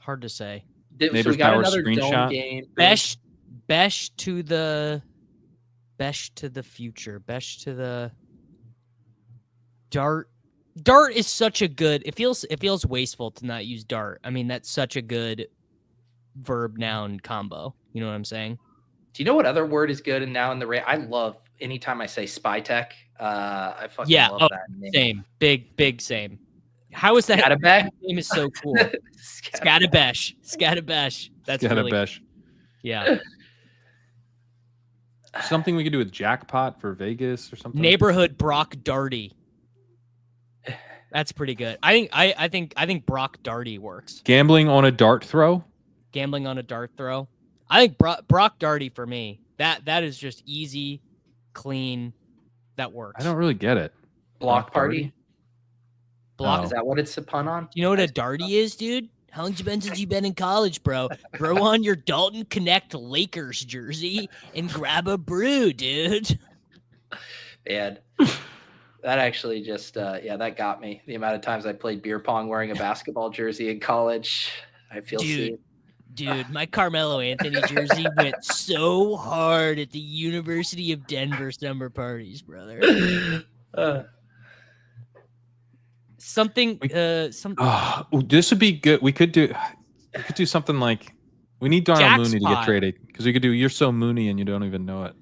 Hard to say. Neighbors so we got Bowers another screenshot. dome game. Besh to the future. Besh to the Dart. Dart is such a good. It feels wasteful to not use Dart. I mean, that's such a good verb noun combo. You know what I'm saying? Do you know what other word is good? And now in the I love anytime I say spy tech. I fucking love that name. Same. Big same. How is that? That name is so cool. Scatabesh. That's really Scatabesh. Yeah. Something we could do with jackpot for Vegas or something. Neighborhood Brock Darty. That's pretty good. I think Brock Darty works. Gambling on a dart throw. I think Brock Darty for me. That is just easy, clean. That works. I don't really get it. Block party. Block. Is that what it's a pun on? You know what a Darty is, dude? How long's it been since you've been in college, bro? Throw on your Dalton Connect Lakers jersey and grab a brew, dude. Man, that actually just, that got me. The amount of times I played beer pong wearing a basketball jersey in college, I feel seen. Dude, my Carmelo Anthony jersey went so hard at the University of Denver summer parties, brother. This would be good. We could do something like we need Darnell Mooney to get traded because we could do You're So Mooney and you don't even know it.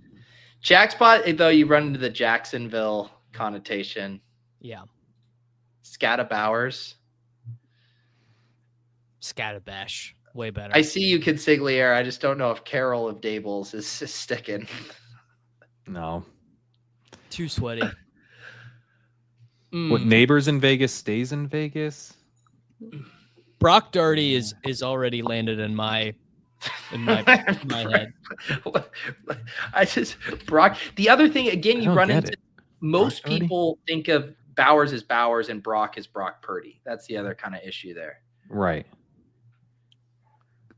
Jackspot, though, you run into the Jacksonville connotation. Yeah. Bowers. Scatabesh. Way better. I see you, Consigliere. I just don't know if Carroll of Dables is sticking. No. Too sweaty. What Neighbors in Vegas stays in Vegas? Brock Darty is already landed in my head. Brock. The other thing, again, you run into most people think of Bowers as Bowers and Brock as Brock Purdy. That's the other kind of issue there. Right.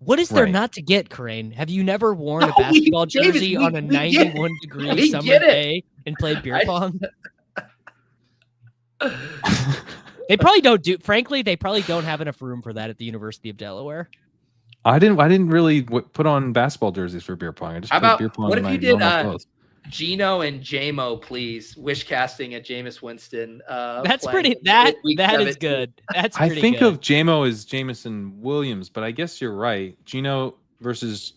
What is there not to get, Crane? Have you never worn a basketball jersey on a 91-degree summer day and played beer pong? They probably don't do. Frankly, they probably don't have enough room for that at the University of Delaware. I didn't really put on basketball jerseys for beer pong. I just played beer pong. What if you did Gino and JMO, please? Wish casting at Jameis Winston. That's pretty. That is good. That's pretty I think good. of JMO as Jamison Williams, but I guess you're right. Gino versus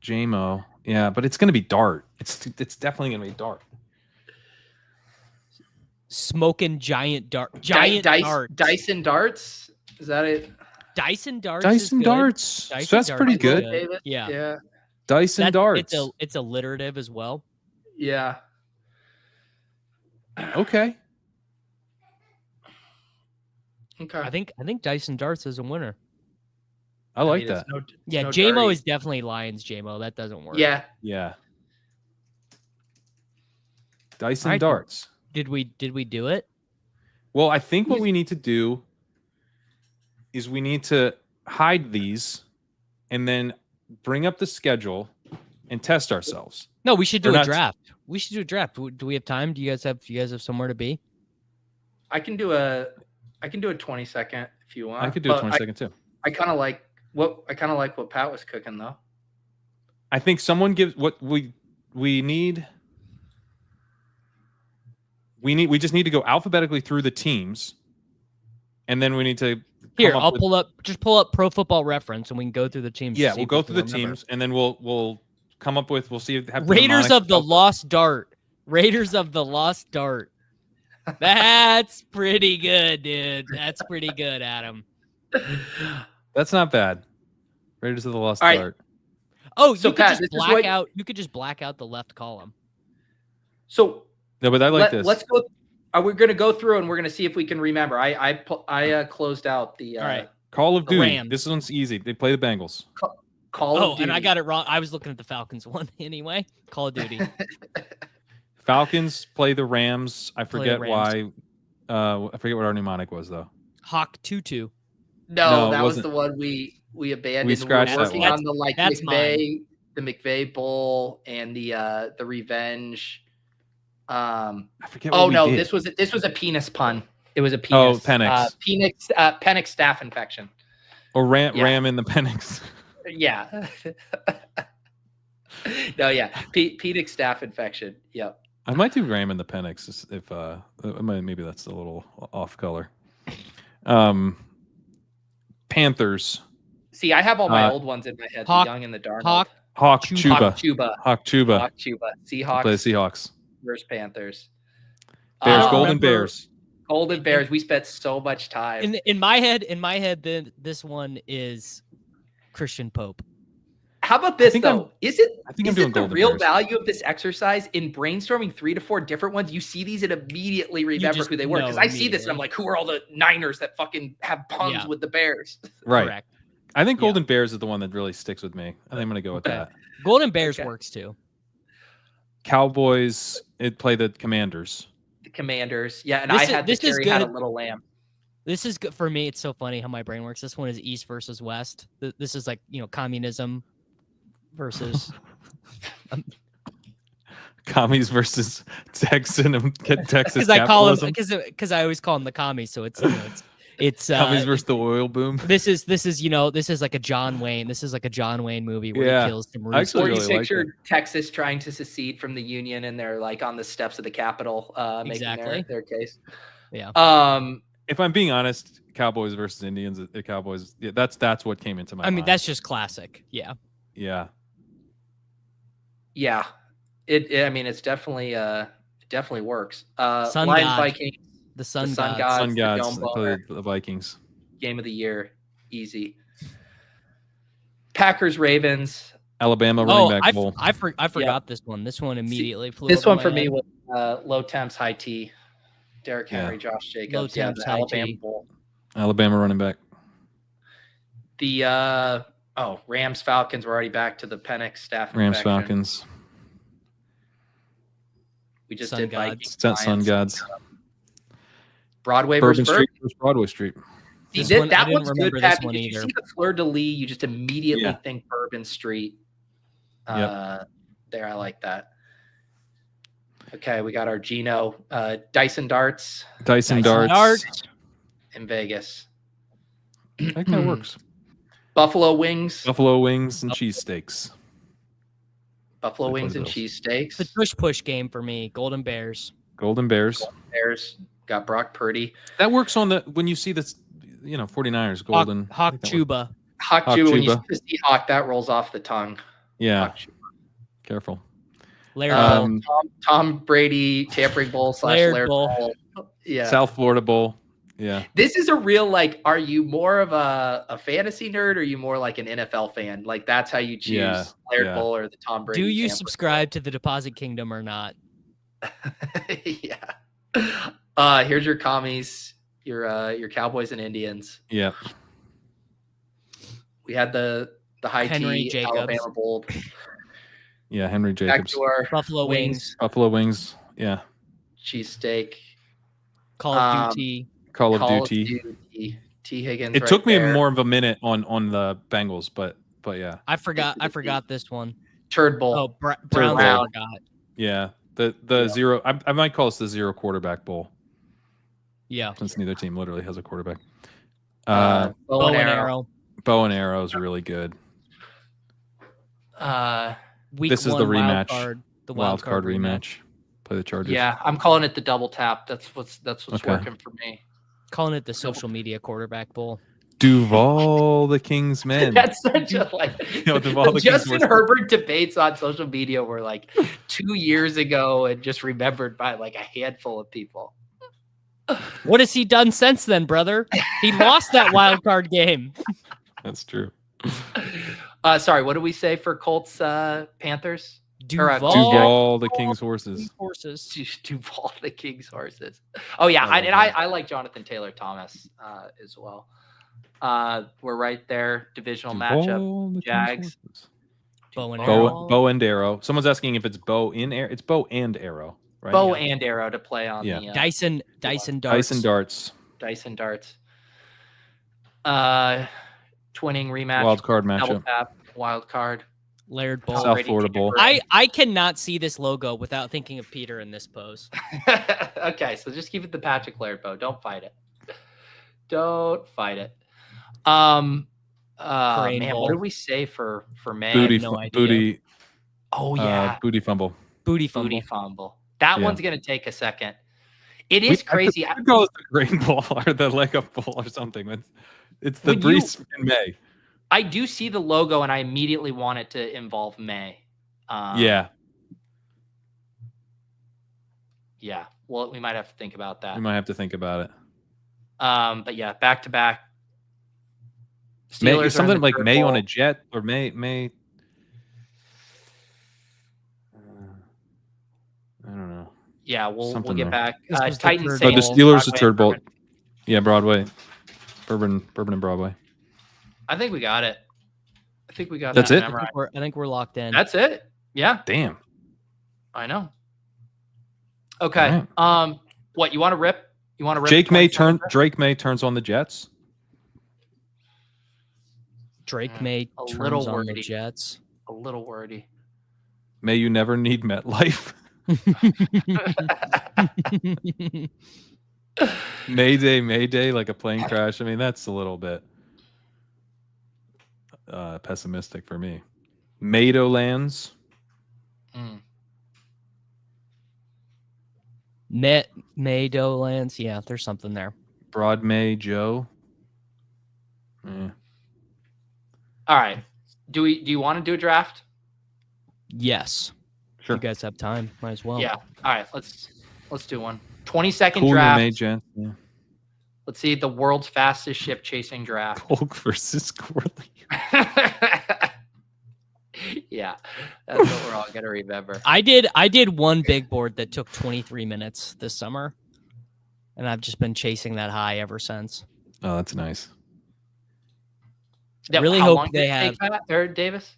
JMO. Yeah, but it's going to be Dart. It's definitely going to be Dart. Smoking giant dart. Darts. Dyson darts. Is that it? Dyson darts. Dyson darts. Dyson so that's darts pretty good. Yeah. Dyson darts. It's alliterative as well. Yeah. Okay. I think Dyson darts is a winner. I like that. JMO is definitely Lions JMO. That doesn't work. Yeah. Dyson darts. Did we do it? Well, I think what we need to do is we need to hide these and then bring up the schedule and test ourselves. No, we should do a draft. We should do a draft. Do we have time? Do you guys have somewhere to be? I can do a 20-second if you want. I could do a 20-second too. I kind of like what Pat was cooking though. I think someone gives what we need. We just need to go alphabetically through the teams, and then we need to. Here, I'll pull up Pro Football Reference, and we can go through the teams. Yeah, we'll go through the teams, and then we'll come up with. We'll see. Raiders of the Lost Dart. Raiders of the Lost Dart. That's pretty good, dude. That's pretty good, Adam. That's not bad. Raiders of the Lost Dart. Oh, so Pat, you could just black out the left column. So. No, but I like this. Let's go. We're going to go through and we're going to see if we can remember. I closed out the. All right. Call of Duty. Rams. This one's easy. They play the Bengals. Call of Duty. And I got it wrong. I was looking at the Falcons one anyway. Call of Duty. Falcons play the Rams. I forget why. I forget what our mnemonic was though. Hawk 2-2. No, that was the one we abandoned. We scratched we were working that on the McVay Bowl and the Revenge. I forget. What we did. This was a penis pun. It was a penis. Oh, Penix. Penix staph infection. Or ram in the Penix. Yeah. No, yeah. Penix staph infection. Yep. I might do ram in the Penix if maybe that's a little off color. Panthers. See, I have all my old ones in my head. The Young and the Darnold. Hawk Chuba. Seahawks. Play the Seahawks. Versus Panthers. Bears, Golden Bears. Golden Bears. We spent so much time. In my head, then this one is Christian Pope. How about this though? Is it the real Bears. value of this exercise in brainstorming 3 to 4 different ones? You see these and immediately remember who they were. Because I see this and I'm like, who are all the Niners that fucking have puns with the Bears? Right. Correct. I think Golden Bears is the one that really sticks with me. I think I'm going to go with that. Golden Bears works too. Cowboys, it play the Commanders. The Commanders. Yeah, and I had a little lamb. This is good for me. It's so funny how my brain works. This one is East versus West. This is like, communism versus commies versus Texas because I call them because I always call them the commies. So it's commies versus the oil boom. This is like a John Wayne. This is like a John Wayne movie where he kills some roosters. Or you picture Texas trying to secede from the Union and they're like on the steps of the Capitol making their case. Yeah. If I'm being honest, Cowboys versus Indians, the Cowboys. Yeah, that's what came into my mind. I mean, that's just classic. Yeah. Yeah. Yeah. It's definitely definitely works. Lions Vikings. The Sun Gods. The Vikings. Game of the year, easy. Packers Ravens. Alabama running back bowl. I forgot this one. This one immediately flew. This one for me was low temps, high T. Derrick Henry, Josh Jacobs. Low temps, high Alabama T. bowl. Alabama running back. The Rams Falcons. We're already back to the Penix staff. Rams Falcons. We just Sun did Gods. Vikings. Sun Gods. Broadway versus Street versus Broadway Street. that one's good, Pat, because you see the fleur-de-lis, you just immediately think Bourbon Street. There, I like that. Okay, we got our Gino. Dyson Darts. Dyson Darts. In Vegas. I think that works. Buffalo wings. Buffalo wings and cheesesteaks. Buffalo wings and cheesesteaks. The push game for me. Golden Bears. Golden Bears. Got Brock Purdy. That works on when you see this, 49ers golden. Hawk Chuba. Hawk Chuba. When you see the Seahawk, that rolls off the tongue. Yeah. Careful. Laird Tom Brady tampering bowl / Laird bowl. Yeah. South Florida Bowl. Yeah. This is a real, are you more of a fantasy nerd or are you more like an NFL fan? Like that's how you choose Laird Bowl or the Tom Brady. Do you subscribe to the Deposit Kingdom or not? Yeah. Here's your commies, your Cowboys and Indians. Yeah. We had the high Henry tea Alabama Bowl. Yeah, Henry Jacobs. Buffalo wings. Buffalo wings. Yeah. Cheesesteak. Call of Duty. Call of Duty. T. Higgins. It took me more of a minute on the Bengals, but yeah. I forgot this one. Turd Bowl. Oh, Browns. I forgot. Yeah. The zero. I might call this the zero quarterback bowl. Yeah. Since neither team literally has a quarterback. Bow and arrow. Bow and arrow is really good. This is the rematch. The wild card rematch. Play the Chargers. Yeah, I'm calling it the double tap. That's what's working for me. Calling it the social media quarterback bowl. Duval the King's Men. That's such a Duval the Justin Herbert debates on social media were 2 years ago and just remembered by a handful of people. What has he done since then, brother? He lost that wild card game. That's true. Sorry, what did we say for Colts Panthers? Duval the King's horses. Duval the King's horses. Oh yeah, I like Jonathan Taylor Thomas as well. We're right there. Divisional matchup. Jags. Bow and arrow. Someone's asking if it's bow in air. It's bow and arrow. Right? Bow and arrow to play on the Dyson darts. Dyson darts. Twinning rematch. Wild card matchup. Wild card. Laird Bowl. South Florida Bowl. I cannot see this logo without thinking of Peter in this pose. Okay, so just keep it the Patrick Laird bow. Don't fight it. Man, what did we say for May? Booty. Oh yeah. Booty fumble. Booty fumble. That one's gonna take a second. It is crazy. I call it the grain ball or the leg up ball or something. It's the Brees in May. I do see the logo and I immediately want it to involve May. Yeah. Well, we might have to think about that. We might have to think about it. But yeah, back to back. May, something like May on a jet or May. I don't know. Yeah, we'll get back. Titans. The Steelers are third bowl. Yeah, Broadway. Bourbon and Broadway. I think we got it. That's it. I think we're locked in. That's it. Yeah. Damn. I know. Okay. Right. What you want to rip? Drake May turns on the Jets. Drake May turns on the Jets. A little wordy. May you never need MetLife. Mayday, like a plane crash. I mean, that's a little bit pessimistic for me. Meadowlands. Meadowlands. Yeah, there's something there. Broad May Joe. All right. Do you want to do a draft? Yes. Sure. You guys have time. Might as well. Yeah. All right. Let's do one. 20-second draft. Yeah. Let's see the world's fastest ship chasing draft. Polk versus Corley. Yeah, that's what we're all gonna remember. I did one big board that took 23 minutes this summer, and I've just been chasing that high ever since. Oh, that's nice. I really hope they have Davis.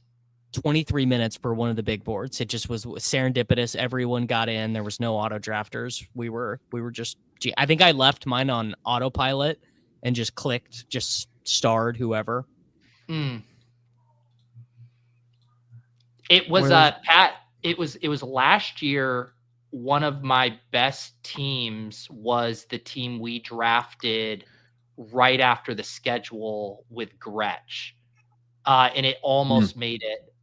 23 minutes for one of the big boards. It just was serendipitous. Everyone got in. There was no auto drafters. We were just. I think I left mine on autopilot, and just clicked, just starred whoever. It was Pat. It was last year. One of my best teams was the team we drafted right after the schedule with Gretsch, and it almost made it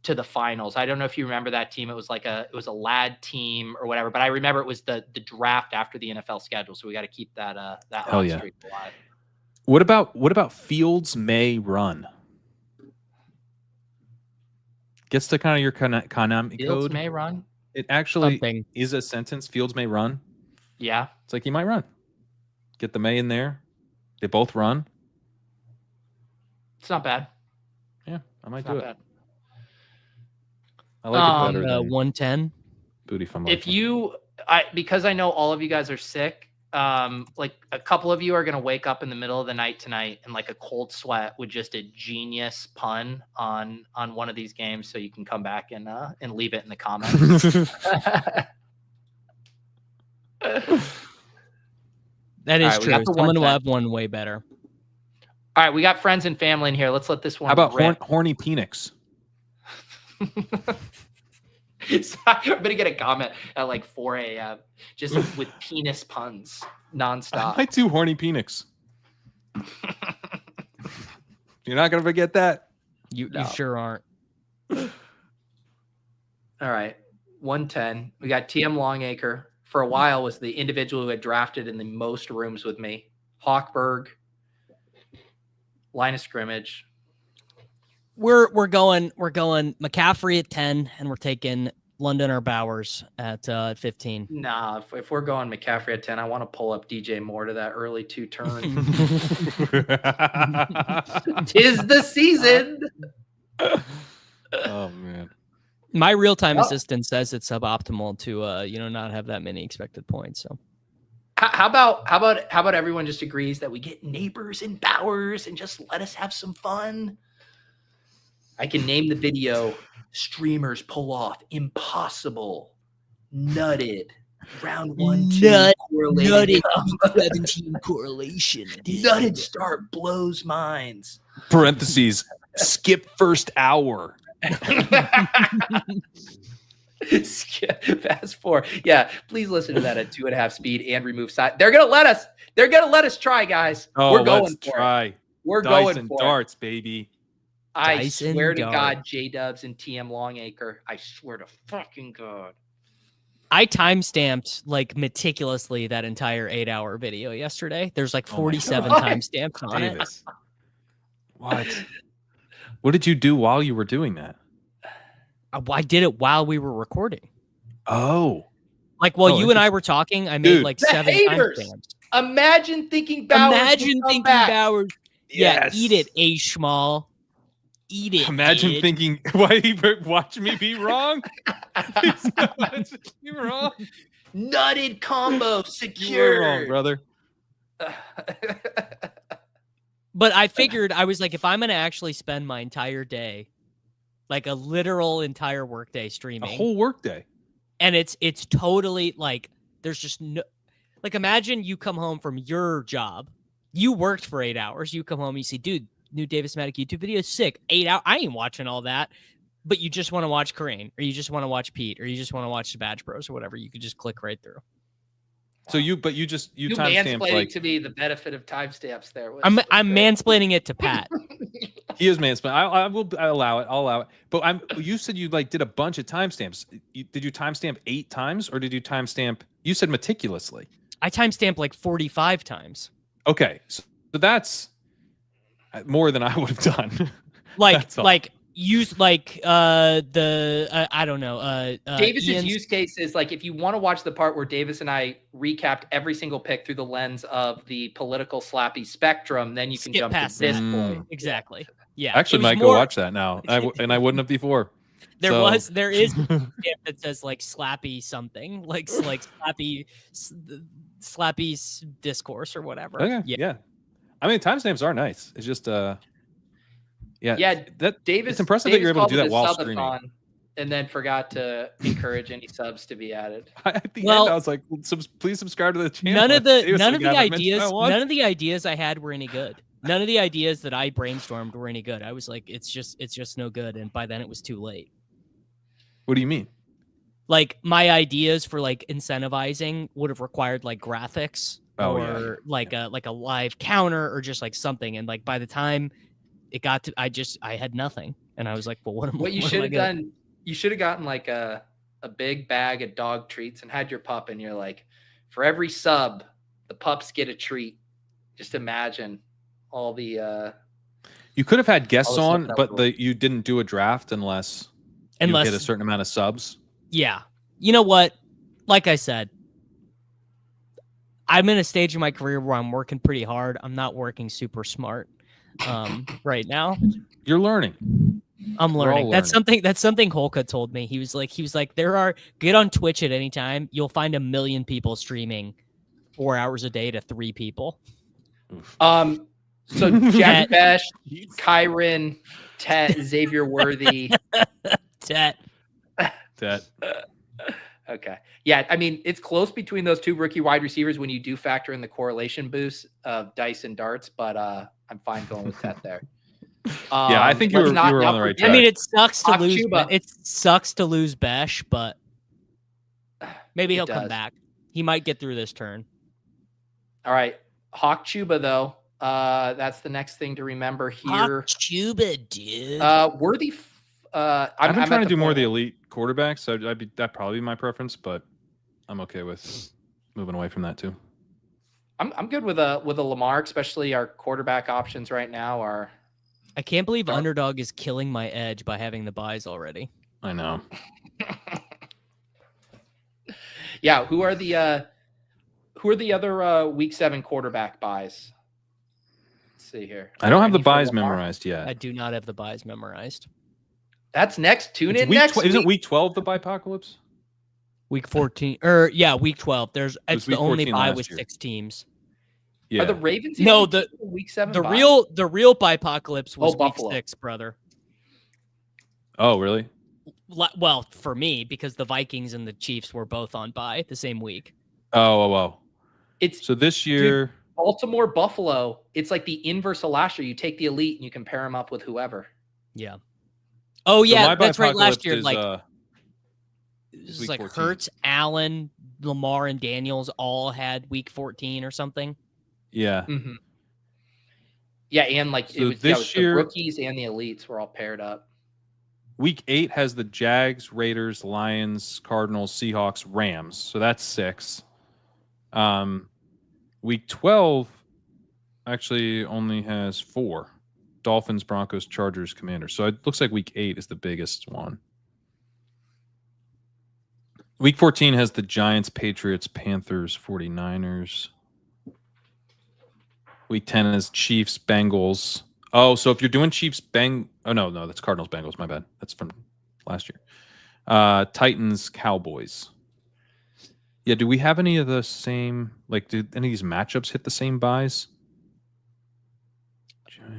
to the finals. I don't know if you remember that team. It was a lad team or whatever, but I remember it was the draft after the NFL schedule. So we got to keep that hot streak alive. What about Fields may run? Gets to kind of your Konami Fields code. may run. It actually is a sentence. Fields may run. Yeah. It's like he might run. Get the may in there. They both run. It's not bad. Yeah, I might do it. Bad. I like it better than 110. Booty from because I know all of you guys are sick. Like a couple of you are gonna wake up in the middle of the night tonight and like a cold sweat with just a genius pun on one of these games, so you can come back and leave it in the comments. That is true. Someone will have one way better. All right, we got friends and family in here. Let's let this one. How about horny Penix? So I'm gonna get a comment at like 4 a.m. just with penis puns nonstop. I do horny Penix. You're not gonna forget that. You sure aren't. All right, 110. We got TM Longacre. For a while was the individual who had drafted in the most rooms with me. Hawkberg, line of scrimmage. We're going McCaffrey at 10, and we're taking London or Bowers at 15. Nah, if we're going McCaffrey at 10, I want to pull up DJ Moore to that early 2 turn. 'Tis the season. Oh man. My real-time assistant says it's suboptimal to not have that many expected points. So how about everyone just agrees that we get Nabers and Bowers and just let us have some fun? I can name the video. Streamers pull off impossible, nutted, round 1, 2, correlated, 17 correlation. Nutted start blows minds. Parentheses, skip first hour. Fast forward. Yeah, please listen to that at 2.5 speed and remove side. They're gonna let us try, guys. Oh, we're going let's for try. It. We're Dice going and for darts, baby. I Dyson swear to Dart. God, J-Dubs and TM Longacre. I swear to fucking God. I timestamped like meticulously that entire 8-hour video yesterday. There's like 47 timestamps on it. What? What did you do while you were doing that? I did it while we were recording. Oh. Like while you and I were talking, I made like 7 timestamps. Imagine thinking Bowers. Bowers. Yes. Yeah, eat it, A. Schmal. Eat it. Imagine thinking, why watch me be wrong? You were wrong. Nutted combo secure. You were wrong, brother. But I figured, I was like, if I'm going to actually spend my entire day, like a literal entire workday streaming. A whole workday. And it's totally like, there's just no, like imagine you come home from your job. You worked for 8 hours. You come home, you see, dude, new Davis-Matic YouTube video is sick. 8 hours. I ain't watching all that. But you just want to watch Crane, or you just want to watch Pete, or you just want to watch the Badge Bros or whatever. You could just click right through. So you timestamp like to me the benefit of timestamps there. I'm mansplaining it to Pat. He is mansplaining. I'll allow it. I'll allow it. But you said you like did a bunch of timestamps. Did you timestamp 8 times, or did you timestamp? You said meticulously. I timestamped like 45 times. Okay, so that's more than I would have done. Use like I don't know. Davis's use case is like if you want to watch the part where Davis and I recapped every single pick through the lens of the political slappy spectrum, then you can jump to this point. Exactly. Yeah. I actually might go watch that now. And I wouldn't have before. There is that says like slappy something, like slappy discourse or whatever. Okay. Yeah. I mean, timestamps are nice. It's just Davis. It's impressive that you're able to do that while streaming. and then forgot to encourage any subs to be added. At the end, I was like, please subscribe to the channel. None of the ideas I had were any good. None of the ideas that I brainstormed were any good. I was like, it's just no good. And by then it was too late. What do you mean? Like my ideas for like incentivizing would have required like graphics or like a live counter or just like something. And like by the time it got to, I had nothing. And I was like, well, what you should have done? You should have gotten like a big bag of dog treats and had your pup. And you're like, for every sub, the pups get a treat. Just imagine all the. You could have had guests on, but you didn't do a draft unless you get a certain amount of subs. Yeah. You know what? Like I said, I'm in a stage in my career where I'm working pretty hard. I'm not working super smart right now. You're learning. I'm learning. That's something Holka told me. He was like, get on Twitch at any time. You'll find 1 million people streaming 4 hours a day to 3 people. So Jack Bech, Kyron, Tet, Xavier Worthy. Tet. Okay. Yeah, I mean, it's close between those 2 rookie wide receivers when you do factor in the correlation boost of dice and darts, but I'm fine going with Tet there. Yeah, I think you were on the right track. I mean, it sucks to lose. It sucks to lose Bech, but maybe he'll come back. He might get through this turn. All right, Hawk Chuba though. That's the next thing to remember here. Hawk Chuba, dude. Worthy. I've been trying to do more of the elite quarterbacks, so that'd probably be my preference, but I'm okay with moving away from that too. I'm good with a Lamar, especially our quarterback options right now are. I can't believe Underdog is killing my edge by having the buys already. I know. Yeah, who are the other week 7 quarterback buys? Let's see here. I don't have the buys memorized yet. I do not have the buys memorized. That's next. Tune in next week. Isn't week 12 the buypocalypse? Week 14 week 12. It's the only buy with 6 teams. Yeah. Are the Ravens the week 7? The real buypocalypse was week Buffalo. 6, brother. Oh, really? Well, for me, because the Vikings and the Chiefs were both on bye the same week. Oh. So this year, Baltimore, Buffalo, it's like the inverse of last year. You take the elite and you compare them up with whoever. Yeah. Oh yeah, so that's right. Last year, is, like it was like 14. Hurts, Allen, Lamar, and Daniels all had week 14 or something. Yeah. Mm-hmm. Yeah, and like so this year, the rookies and the elites were all paired up. Week 8 has the Jags, Raiders, Lions, Cardinals, Seahawks, Rams. So that's 6. Week 12 actually only has 4. Dolphins, Broncos, Chargers, Commanders. So it looks like week 8 is the biggest one. Week 14 has the Giants, Patriots, Panthers, 49ers. Week 10 is Chiefs, Bengals. Oh, so if you're doing Chiefs, oh, no, that's Cardinals, Bengals. My bad. That's from last year. Titans, Cowboys. Yeah, do we have any of the same, like, did any of these matchups hit the same buys?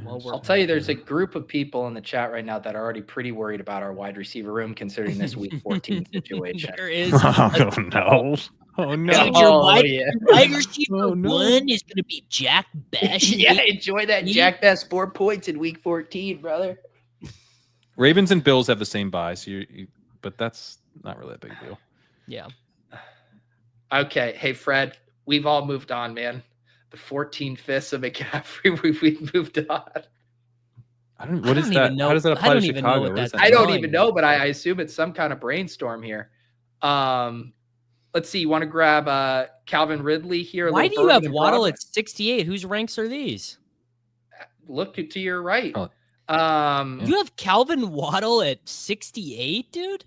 Well, I'll tell you, there's a group of people in the chat right now that are already pretty worried about our wide receiver room, considering this week 14 situation. There is. Oh, no. Oh, no. Dude, your wide receiver 1 is going to be Jack Bech. Yeah, enjoy that Jack Bech 4 points in week 14, brother. Ravens and Bills have the same buy, so but that's not really a big deal. Yeah. Okay. Hey, Fred, we've all moved on, man. The 14-5ths of McCaffrey, we've moved on. What is that? How does that apply to Chicago? I don't even know, but I assume it's some kind of brainstorm here. Let's see. You want to grab Calvin Ridley here? Why do you have Waddle at 68? Whose ranks are these? Look to your right. You have Calvin Waddle at 68, dude?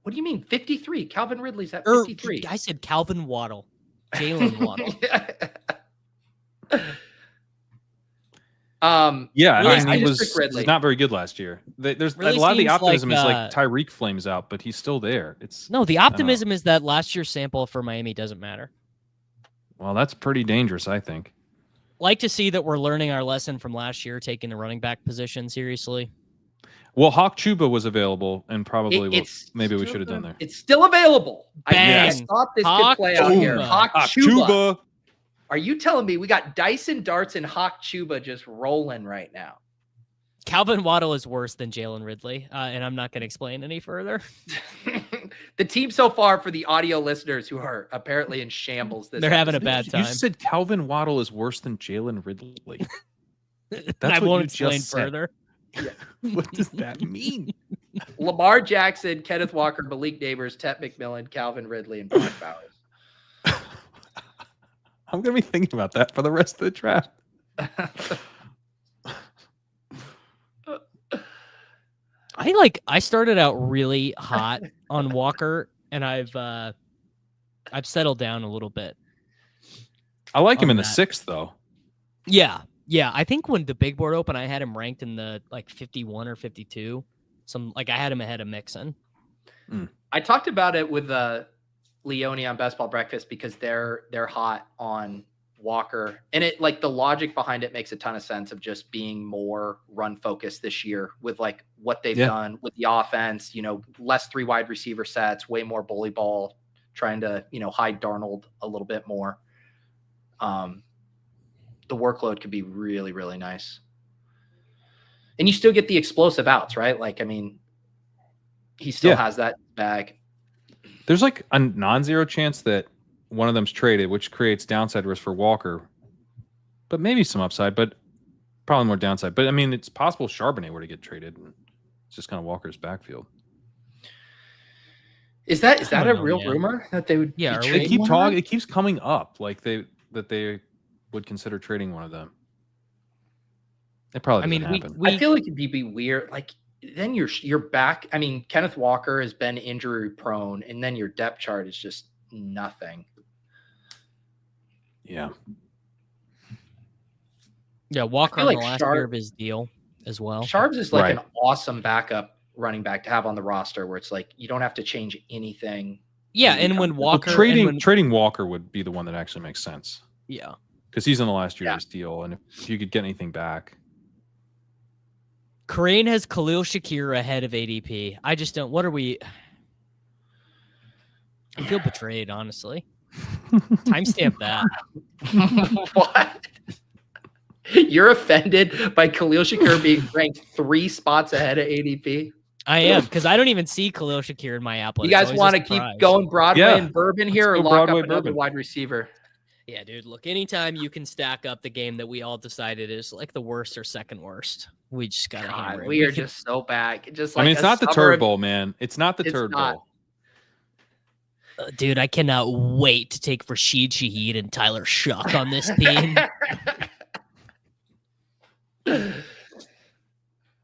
What do you mean 53? Calvin Ridley's at 53. I said Calvin Waddle. Jaylen Waddle. He's not very good last year. There's a lot of the optimism is like Tyreek flames out, but he's still there. The optimism is that last year's sample for Miami doesn't matter. Well, that's pretty dangerous, I think. Like to see that we're learning our lesson from last year, taking the running back position seriously. Well, Hawk Chuba was available, and probably maybe we should have done there. It's still available. Bang. I thought this could play out here. Hawk Chuba. Are you telling me we got Dyson darts and Hawk Chuba just rolling right now? Calvin Waddle is worse than Jaylen Ridley, and I'm not going to explain any further. The team so far, for the audio listeners who are apparently in shambles, they're having a bad time. You said Calvin Waddle is worse than Jaylen Ridley. I won't explain further. Yeah. What does that mean? Lamar Jackson, Kenneth Walker, Malik Nabers, Tet McMillan, Calvin Ridley, and Brock Bowers. I'm going to be thinking about that for the rest of the draft. I started out really hot on Walker, and I've settled down a little bit. I like him in the 6th, though. Yeah. I think when the big board opened, I had him ranked in the 51 or 52. I had him ahead of Mixon. I talked about it with Leone on Best Ball Breakfast because they're hot on Walker, and it the logic behind it makes a ton of sense of just being more run focused this year with what they've done with the offense, less 3 wide receiver sets, way more bully ball, trying to, hide Darnold a little bit more. The workload could be really, really nice. And you still get the explosive outs, right? He still has that bag. There's a non-zero chance that one of them's traded, which creates downside risk for Walker, but maybe some upside, but probably more downside. But it's possible Charbonnet were to get traded, and it's just kind of Walker's backfield. Is that a real rumor that they would? Yeah, they keep talking. It keeps coming up that they would consider trading one of them. It probably doesn't happen. I feel like it'd be weird. Then you're back. Kenneth Walker has been injury prone, and then your depth chart is just nothing. Yeah. Yeah, Walker on the last year of his deal as well. Sharps is an awesome backup running back to have on the roster where it's you don't have to change anything. Yeah, and when Walker trading Walker would be the one that actually makes sense. Yeah. Because he's in the last year of his deal, and if you could get anything back. Crane has Khalil Shakir ahead of ADP. I just don't. What are we? I feel betrayed, honestly. Timestamp that. What? You're offended by Khalil Shakir being ranked 3 spots ahead of ADP? I am, because I don't even see Khalil Shakir in my app. You guys want to keep going Broadway and Bourbon here, or lock up another wide receiver? Yeah, dude. Look, anytime you can stack up the game that we all decided is the worst or second worst, we just got to hammer it. We are just so back. Just it's not the Turd Bowl, man. It's not the Turd Bowl. Dude, I cannot wait to take Rashid Shaheed and Tyler Shuck on this team.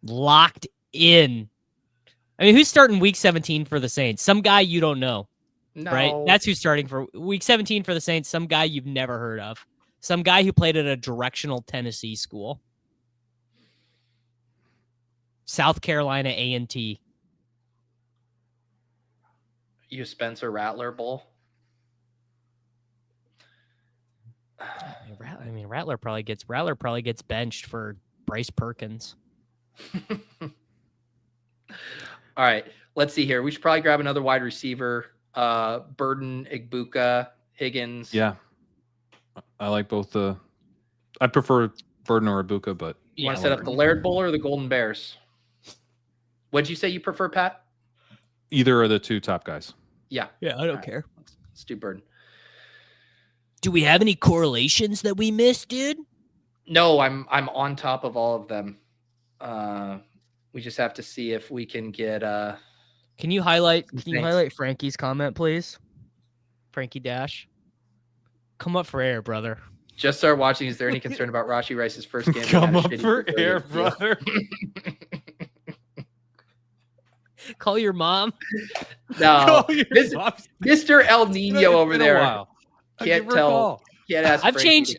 Locked in. Who's starting week 17 for the Saints? Some guy you don't know. No. Right? That's who's starting for week 17 for the Saints. Some guy you've never heard of. Some guy who played at a directional Tennessee school. South Carolina A&T. You Spencer Rattler Bowl? Rattler probably gets benched for Bryce Perkins. All right, let's see here. We should probably grab another wide receiver. Burden, Igbuka, Higgins. Yeah, I like both. I prefer Burden or Igbuka, but you want to set up the Laird Bowl or the Golden Bears? What'd you say you prefer, Pat? Either of the 2 top guys. Yeah, I don't care. Let's do Burden. Do we have any correlations that we missed, dude? No, I'm on top of all of them. We just have to see if we can get. Can you highlight Frankie's comment, please? Frankie Dash, come up for air, brother. Just started watching. Is there any concern about Rashee Rice's first game? Come up for air, brother. Call your mom. No, Mr. El Nino over there. Can't tell. Can't ask.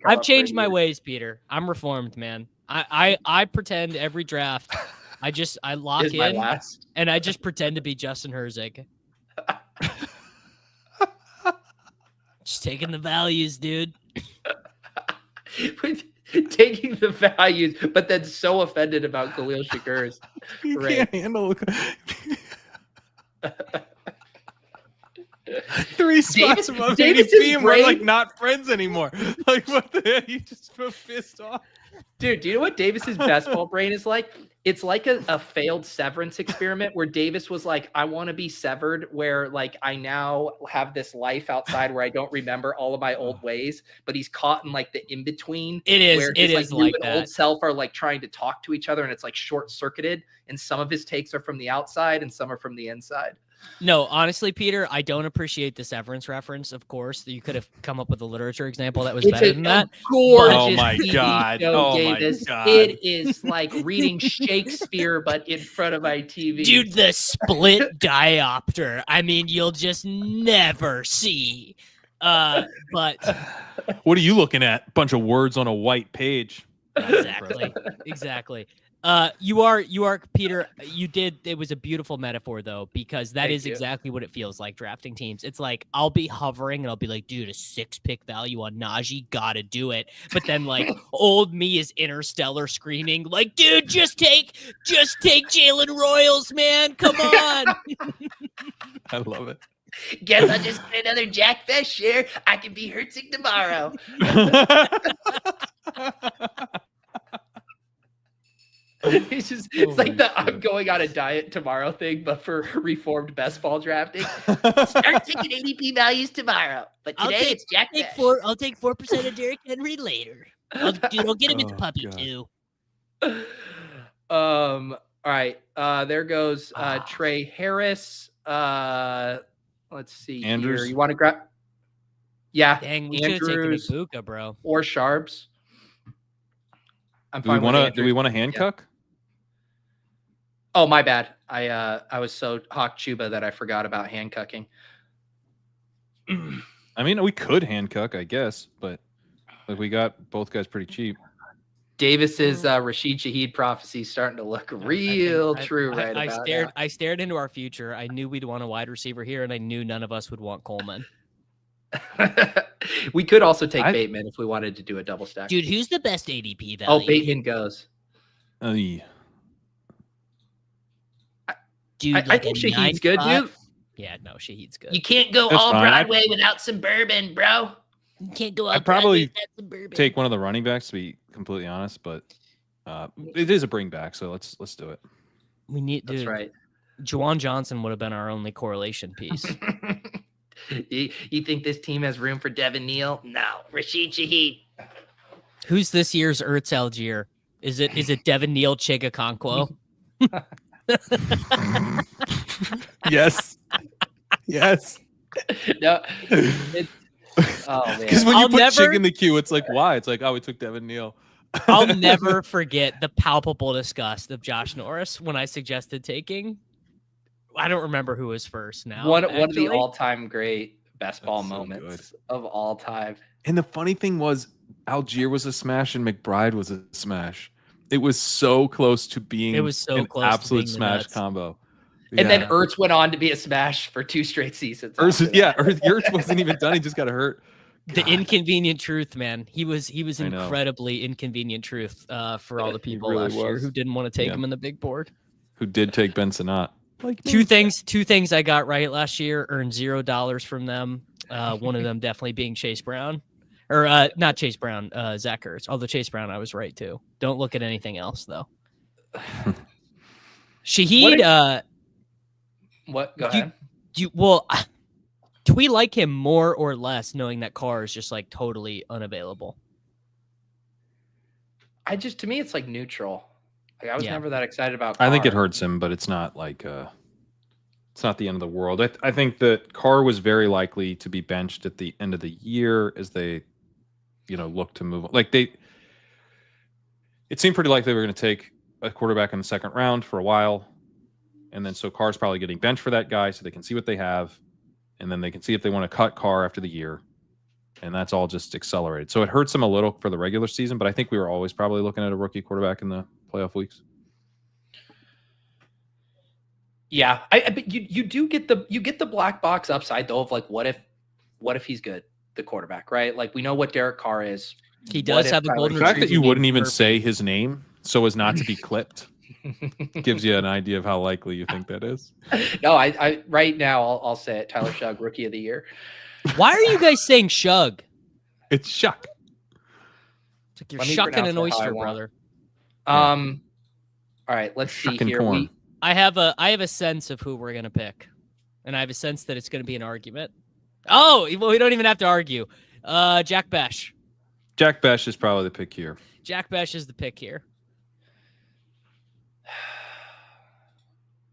I've changed my ways, Peter. I'm reformed, man. I pretend every draft. I lock in and I just pretend to be Justin Herzig. Just taking the values, dude. taking the values, but then so offended about Khalil Shakir's. You can't handle 3 spots above ADP, and we're like not friends anymore. Like, what the heck? You just feel pissed off. Dude, do you know what Davis's best ball brain is like? It's like a failed severance experiment where Davis was like, I want to be severed, where like I now have this life outside where I don't remember all of my old ways, but he's caught in like the in-between. It is. Where It his, is like new like and that. old self are like trying to talk to each other, and it's like short-circuited, and some of his takes are from the outside and some are from the inside. No, honestly, Peter, I don't appreciate the severance reference. Of course, you could have come up with a literature example that was better than that. Oh my God! Davis. My God! It is like reading Shakespeare, but in front of my TV. Dude, the split diopter. I mean, you'll just never see. But what are you looking at? Bunch of words on a white page. Exactly. You are Peter. You did. It was a beautiful metaphor though, because that is exactly what it feels like drafting teams. It's like I'll be hovering and I'll be like, dude, a 6-pick value on Najee, gotta do it. But then like old me is Interstellar screaming like, dude, just take Jaylen Royals, man. Come on. I love it. Guess I'll just get another Jack Bech share. I can be hurting tomorrow. It's like the I'm going on a diet tomorrow thing, but for reformed best ball drafting. Start taking ADP values tomorrow, but today it's Jack Bech. I'll take 4% of Derrick Henry later. I'll get him into puppy too. All right. There goes Trey Harris. Let's see Andrews. here. You want to grab? Yeah. Dang, we should have taken Ibuka, bro. Or Sharps. Do we want to handcuff? Yeah. Oh, my bad. I was so hawk chuba that I forgot about handcuffing. I mean, we could handcuff, I guess, but like we got both guys pretty cheap. Davis's Rashid Shaheed prophecy starting to look real true right now. I stared into our future. I knew we'd want a wide receiver here, and I knew none of us would want Coleman. We could also take Bateman if we wanted to do a double stack. Dude, who's the best ADP value? Oh, Bateman goes. Yeah. Dude, I think Shaheed's good, dude. Yeah, no, Shaheed's good. You can't go all Broadway without some bourbon, bro. You can't go all I'd probably without some bourbon. Take one of the running backs, to be completely honest, but it is a bring back, so let's do it. We need. That's right. Juwan Johnson would have been our only correlation piece. You think this team has room for Devin Neal? No, Rashid Shaheed. Who's this year's Ertz Algier? Is it Devin Neal Chigakonkwo? Yes. No. Oh man. Because when you put Chig in the queue, it's like, why? It's like, oh, we took Devin Neal. I'll never forget the palpable disgust of Josh Norris when I suggested taking. I don't remember who was first now. One of the all-time great best ball moments of all time. And the funny thing was, Algier was a smash and McBride was a smash. It was so close to being an absolute smash combo. And then Ertz went on to be a smash for 2 straight seasons. Ertz wasn't even done. He just got hurt. God. The inconvenient truth, man. He was incredibly inconvenient truth for all the people really last year who didn't want to take him in the big board. Who did take Ben Sinnott. Like two things I got right last year, earned $0 from them. One of them definitely being Chase Brown. Or not Chase Brown, Zach Ertz. Although Chase Brown, I was right too. Don't look at anything else though. Shaheed, what? Go ahead. Do we like him more or less knowing that Carr is just like totally unavailable? To me, it's like neutral. Like, I was never that excited about Carr. I think it hurts him, but it's not like it's not the end of the world. I think that Carr was very likely to be benched at the end of the year as they, look to move on. Like it seemed pretty likely they were going to take a quarterback in the second round for a while. And then so Carr's probably getting benched for that guy so they can see what they have. And then they can see if they want to cut Carr after the year. And that's all just accelerated. So it hurts them a little for the regular season, but I think we were always probably looking at a rookie quarterback in the playoff weeks. Yeah. But you do get the black box upside though of like, what if he's good, the quarterback, right? Like we know what Derek Carr is. He does have a golden retriever. The fact that you wouldn't even Murphy. say his name so as not to be clipped gives you an idea of how likely you think that is. No, I right now I'll say it. Tyler Shug, Rookie of the Year. Why are you guys saying Shug? It's Shuck. It's like you're shucking an oyster, brother. All right, let's see here. Corn. I have a sense of who we're gonna pick, and I have a sense that it's gonna be an argument. Oh, well, we don't even have to argue. Jack Bech. Jack Bech is probably the pick here. Jack Bech is the pick here.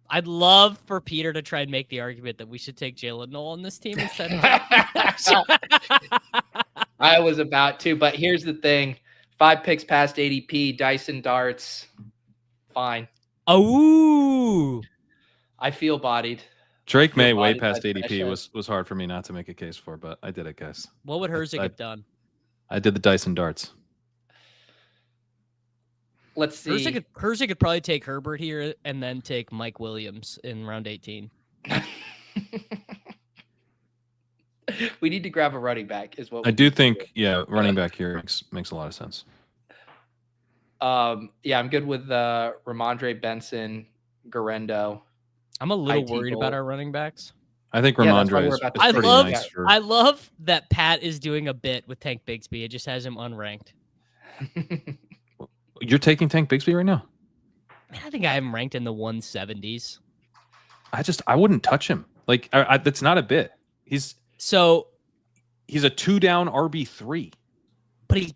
I'd love for Peter to try and make the argument that we should take Jaylen Noel on this team instead of Jack Bech. I was about to, but here's the thing. 5 picks past ADP, Dyson darts. Fine. Oh, I feel bodied. Drake May way past ADP was hard for me not to make a case for, but I did it, guys. What would Herzig have done? I did the Dyson darts. Let's see. Herzig could probably take Herbert here and then take Mike Williams in round 18. We need to grab a running back is what I do think, running back here makes a lot of sense. I'm good with Ramondre Benson, Garendo. I'm a little worried about our running backs. I think Ramondre is pretty nice. I love that Pat is doing a bit with Tank Bigsby. It just has him unranked. You're taking Tank Bigsby right now? Man, I think I have him ranked in the 170s. I wouldn't touch him. Like, that's not a bit. He's a 2-down RB3. But he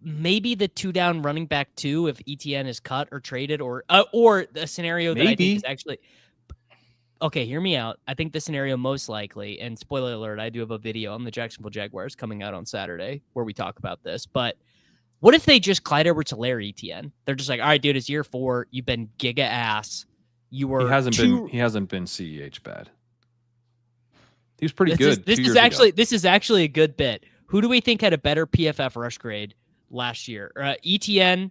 maybe the 2-down running back 2 if ETN is cut or traded or the scenario that I think is actually. Okay, hear me out. I think the scenario most likely, and spoiler alert, I do have a video on the Jacksonville Jaguars coming out on Saturday where we talk about this. But what if they just Clyde Edwards-Helaire ETN? They're just like, all right, dude, it's year 4. You've been giga ass. He hasn't been CEH bad. He was pretty good. This is actually a good bit. Who do we think had a better PFF rush grade last year? ETN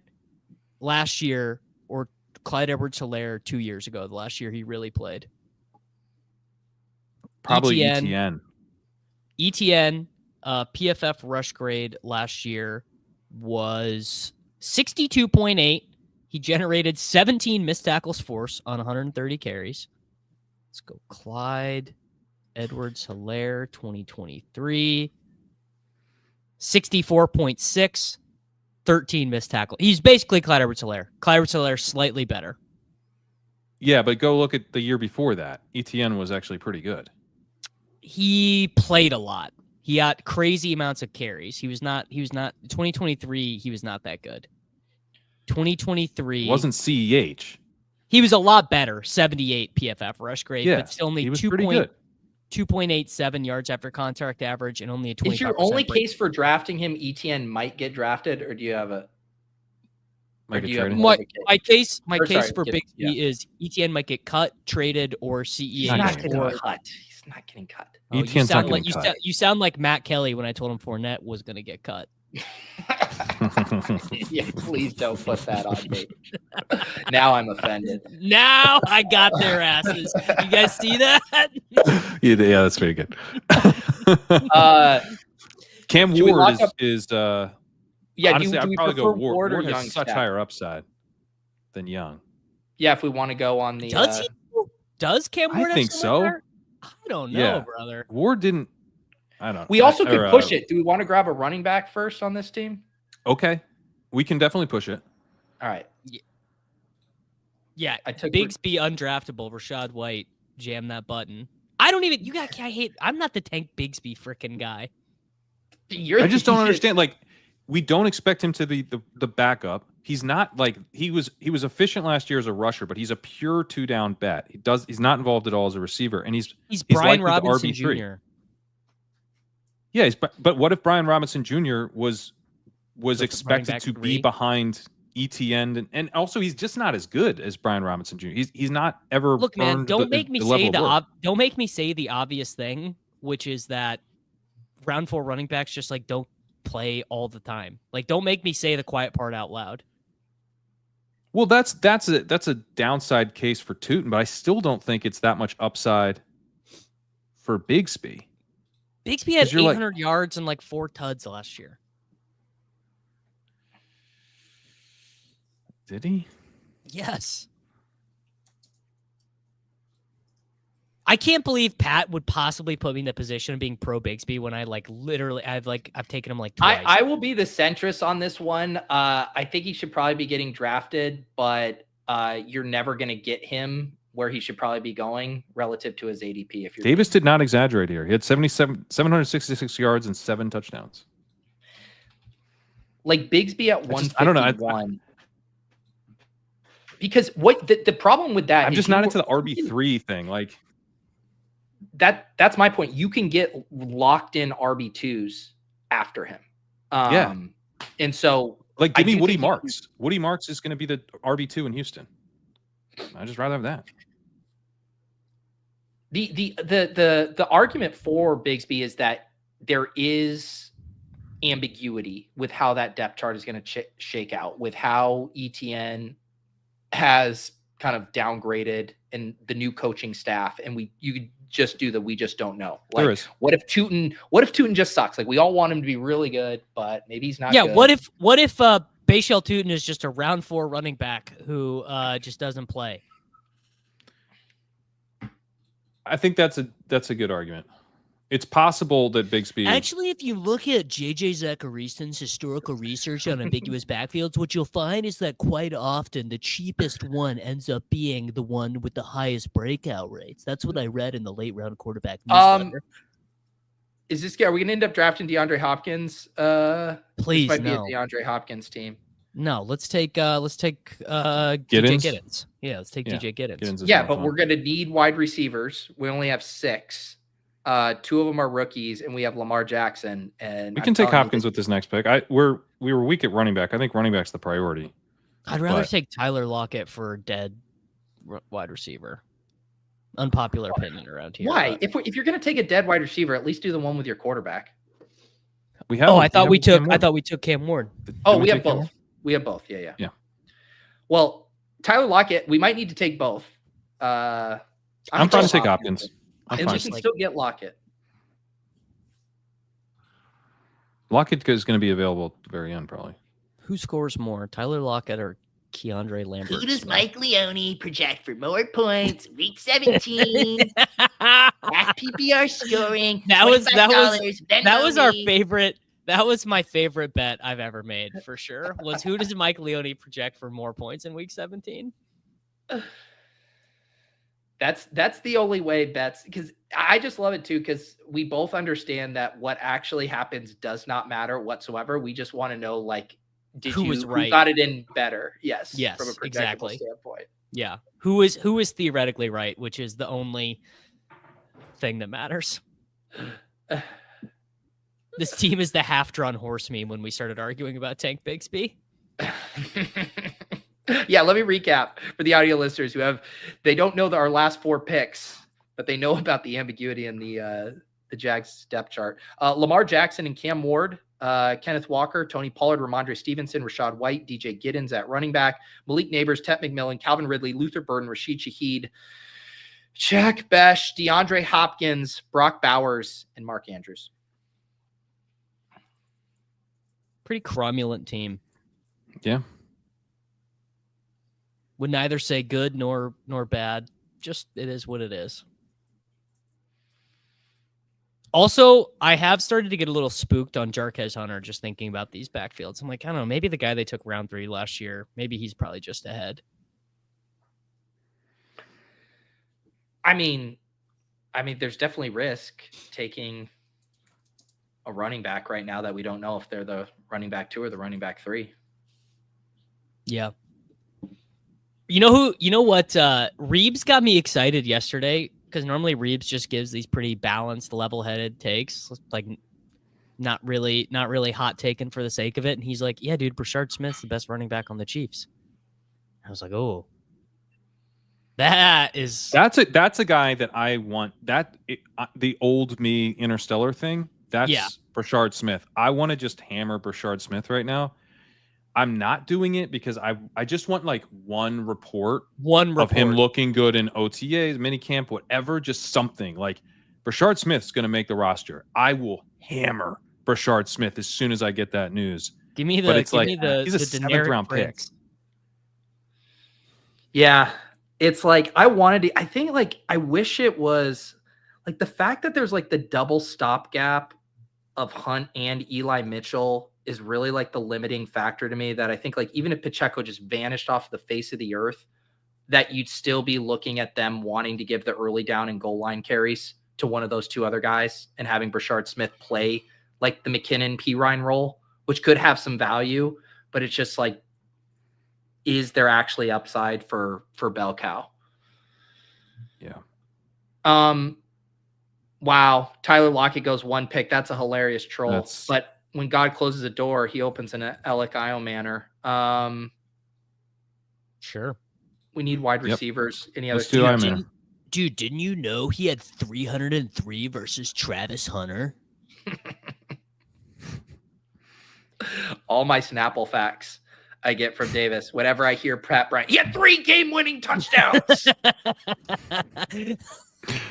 last year or Clyde Edwards-Helaire 2 years ago, the last year he really played? Probably ETN. ETN PFF rush grade last year was 62.8. He generated 17 missed tackles force on 130 carries. Let's go Clyde Edwards-Helaire 2023. 64.6, 13 missed tackle. He's basically Clyde Edwards-Helaire. Clyde Edwards-Helaire slightly better. Yeah, but go look at the year before that. ETN was actually pretty good. He played a lot. He got crazy amounts of carries. He was not 2023, he was not that good. 2023 wasn't CEH. He was a lot better, 78 PFF rush grade, but still only 2.87 yards after contact average and only a 25%. Is your only case for drafting him ETN might get drafted, or do you have a my case for Bigsby is ETN might get cut, traded, or CEH. He's not getting cut. He's not getting cut. Oh, you sound like Matt Kelly when I told him Fournette was going to get cut. Yeah, please don't put that on me. Now I'm offended. Now I got their asses. You guys see that? Yeah, that's very good. Cam Ward is honestly, I'd probably go Ward. Ward has such higher upside than Young. Yeah, if we want to go on the does Cam Ward? I think so. I don't know, brother. Ward didn't. I don't know. We also could push it. Do we want to grab a running back first on this team? Okay. We can definitely push it. All right. Yeah. I took Bigsby undraftable. Rashad White. Jam that button. I'm not the Tank Bigsby freaking guy. I just don't understand. Like, we don't expect him to be the backup. He's not like he was efficient last year as a rusher, but he's a pure 2-down bet. He's not involved at all as a receiver, and he's Brian Robinson Jr. Yeah, but what if Brian Robinson Jr. was expected to be behind ETN, and also he's just not as good as Brian Robinson Jr. He's not ever. Look, man, don't make me say the obvious thing, which is that round 4 running backs just like don't play all the time. Like, don't make me say the quiet part out loud. Well, that's a downside case for Tootin, but I still don't think it's that much upside for Bigsby. Bigsby had 800 yards and like 4 tuds last year. Did he? Yes. I can't believe Pat would possibly put me in the position of being pro Bigsby when I literally I've taken him like twice. I will be the centrist on this one. I think he should probably be getting drafted, but you're never going to get him where he should probably be going relative to his ADP. If you're Davis did not exaggerate here. He had 766 yards and 7 touchdowns. Like Bigsby at 151. I don't know. Because what the problem with that I'm just not into the RB3 thing. Like that's my point. You can get locked in RB2s after him. And so like give me Woody Marks. Woody Marks is going to be the RB2 in Houston. I just rather have that. The argument for Bigsby is that there is ambiguity with how that depth chart is going to shake out, with how ETN has kind of downgraded and the new coaching staff, and you could just do we just don't know. Like, what if Tootin just sucks? Like, we all want him to be really good, but maybe he's not. Yeah. Good. What if Bashal Tootin is just a round 4 running back who just doesn't play? I think that's a good argument. It's possible that Bigsby... Actually, if you look at J.J. Zacharison's historical research on ambiguous backfields, what you'll find is that quite often the cheapest one ends up being the one with the highest breakout rates. That's what I read in the late round quarterback newsletter. Is this guy? Are we going to end up drafting DeAndre Hopkins? Please, this might no. be a DeAndre Hopkins team. No, let's take DJ Giddens. Yeah, let's take DJ Giddens. Yeah, but we're going to need wide receivers. We only have 6. 2 of them are rookies, and we have Lamar Jackson. And we can take Hopkins with this next pick. We were weak at running back. I think running back's the priority. I'd rather take Tyler Lockett for dead wide receiver. Unpopular opinion around here. Why? If you're going to take a dead wide receiver, at least do the one with your quarterback. We have. I thought we took Cam Ward. We have both. We have both. Yeah. Well, Tyler Lockett, we might need to take both. I'm trying to take Hopkins. And we can still get Lockett. Lockett is going to be available at the very end, probably. Who scores more, Tyler Lockett or Keandre Lambert? Who does Mike Leone project for more points? Week 17. At PPR scoring. That was our favorite. That was my favorite bet I've ever made, for sure. Was who does Mike Leone project for more points in week 17? That's the only way bets, because I just love it too, because we both understand that what actually happens does not matter whatsoever. We just want to know, like, who got it in better? Yes, from a projectable standpoint. Yeah, who is theoretically right, which is the only thing that matters. This team is the half-drawn horse meme when we started arguing about Tank Bigsby. Yeah, let me recap for the audio listeners they don't know our last 4 picks, but they know about the ambiguity in the Jags depth chart. Lamar Jackson and Cam Ward, Kenneth Walker, Tony Pollard, Ramondre Stevenson, Rashad White, DJ Giddens at running back, Malik Nabers, Tet McMillan, Calvin Ridley, Luther Burden, Rashid Shaheed, Jack Bech, DeAndre Hopkins, Brock Bowers, and Mark Andrews. Pretty cromulent team. Yeah. Would neither say good nor bad. Just it is what it is. Also, I have started to get a little spooked on Jarquez Hunter just thinking about these backfields. I'm like, I don't know, maybe the guy they took round 3 last year, maybe he's probably just ahead. I mean, there's definitely risk taking a running back right now that we don't know if they're the running back 2 or the running back 3. Yeah. You know what? Reeves got me excited yesterday because normally Reeves just gives these pretty balanced, level-headed takes, like not really hot taken for the sake of it. And he's like, "Yeah, dude, Brashard Smith's the best running back on the Chiefs." I was like, "Oh, that's a guy that I want. The old me Interstellar thing. That's Brashard Smith. I want to just hammer Brashard Smith right now. I'm not doing it because I just want like one report of him looking good in OTAs, minicamp, whatever, just something. Like Brashard Smith's going to make the roster. I will hammer Brashard Smith as soon as I get that news. He's a 7th round pick. Yeah. It's like, I think like, I wish it was like the fact that there's like the double stopgap of Hunt and Eli Mitchell is really like the limiting factor to me, that I think like even if Pacheco just vanished off the face of the earth, that you'd still be looking at them wanting to give the early down and goal line carries to one of those two other guys and having Brashard Smith play like the McKinnon Pirine role, which could have some value, but it's just like, is there actually upside for bell cow? Yeah. Wow. Tyler Lockett goes 1 pick. That's a hilarious troll. But when God closes a door, he opens in an Alec Io manner. Sure. We need wide receivers. Any other team? Dude, didn't you know he had 303 versus Travis Hunter? All my Snapple facts I get from Davis. Whenever I hear Pat Bryant, he had 3 game-winning touchdowns.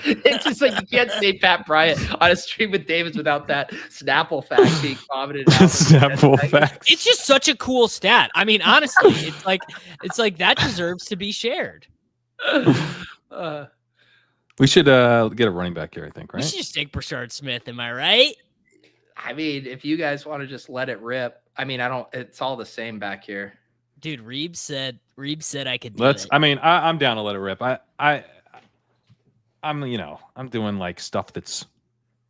It's just like you can't say Pat Bryant on a stream with Davis without that Snapple fact being commented out. Snapple fact. It's just such a cool stat. I mean, honestly, it's like that deserves to be shared. We should get a running back here, I think, right? We should just take Brashard Smith. Am I right? I mean, if you guys want to just let it rip, I mean, it's all the same back here. Dude, Reeves said I could do it. I mean, I'm down to let it rip. I'm doing like stuff that's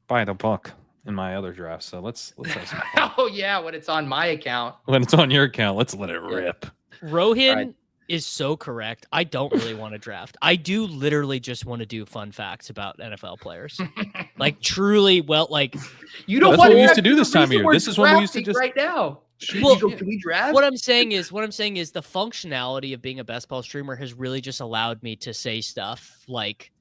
by the book in my other drafts. So let's have some fun. Oh yeah, when it's on my account. When it's on your account, let's let it rip. Rohin is so correct. I don't really want to draft. I do literally just want to do fun facts about NFL players. Like truly, well, like you don't. That's what we used to do this time of year. This is when we used to just right now. Well, can we draft? What I'm saying is the functionality of being a best ball streamer has really just allowed me to say stuff like,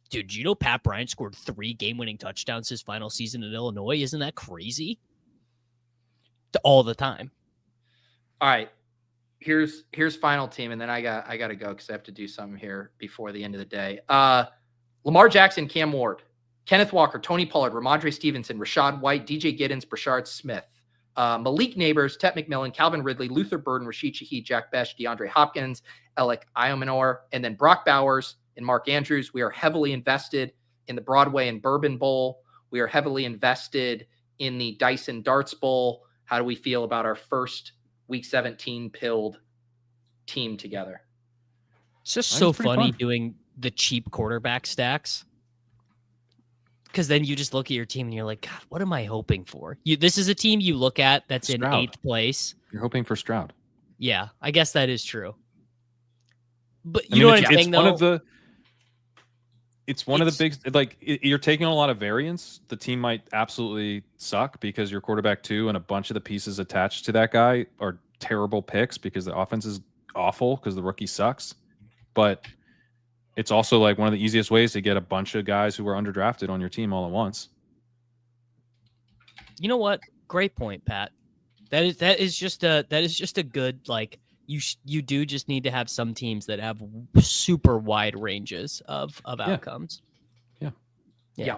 dude, you know Pat Bryant scored 3 game-winning touchdowns his final season in Illinois? Isn't that crazy? All the time. All right. Here's final team, and then I got to go because I have to do something here before the end of the day. Lamar Jackson, Cam Ward, Kenneth Walker, Tony Pollard, Ramondre Stevenson, Rashad White, DJ Giddens, Brashard Smith, Malik Nabers, Tet McMillan, Calvin Ridley, Luther Burden, Rashid Shaheed, Jack Bech, DeAndre Hopkins, Alec Iomanor, and then Brock Bowers and Mark Andrews. We are heavily invested in the Broadway and Bourbon Bowl. We are heavily invested in the Dyson Darts Bowl. How do we feel about our first Week 17 pilled team together? It's just so funny doing the cheap quarterback stacks. Because then you just look at your team and you're like, God, what am I hoping for? This is a team you look at that's Stroud. In 8th place. You're hoping for Stroud. Yeah, I guess that is true. But you know what I'm saying, though? It's one of the big, like, you're taking a lot of variance. The team might absolutely suck because your quarterback 2 and a bunch of the pieces attached to that guy are terrible picks because the offense is awful because the rookie sucks. But it's also like one of the easiest ways to get a bunch of guys who were underdrafted on your team all at once. You know what? Great point, Pat. That is just a good, like, you do just need to have some teams that have super wide ranges of outcomes. Yeah.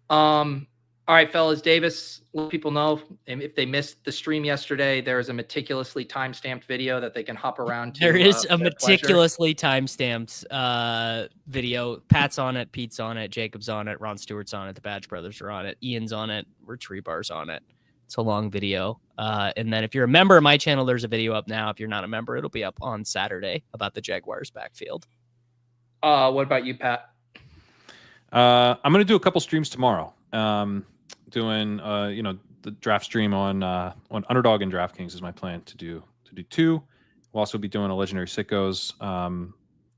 All right, fellas, Davis, let people know if they missed the stream yesterday, there's a meticulously timestamped video that they can hop around to. There is a meticulously timestamped video. Pat's on it, Pete's on it, Jacob's on it, Ron Stewart's on it, the Badge Brothers are on it, Ian's on it, Retriebar's on it. It's a long video. And then if you're a member of my channel, there's a video up now. If you're not a member, it'll be up on Saturday about the Jaguars backfield. What about you, Pat? I'm going to do a couple streams tomorrow. Doing the draft stream on Underdog and DraftKings is my plan to do 2. We'll also be doing a Legendary Sickos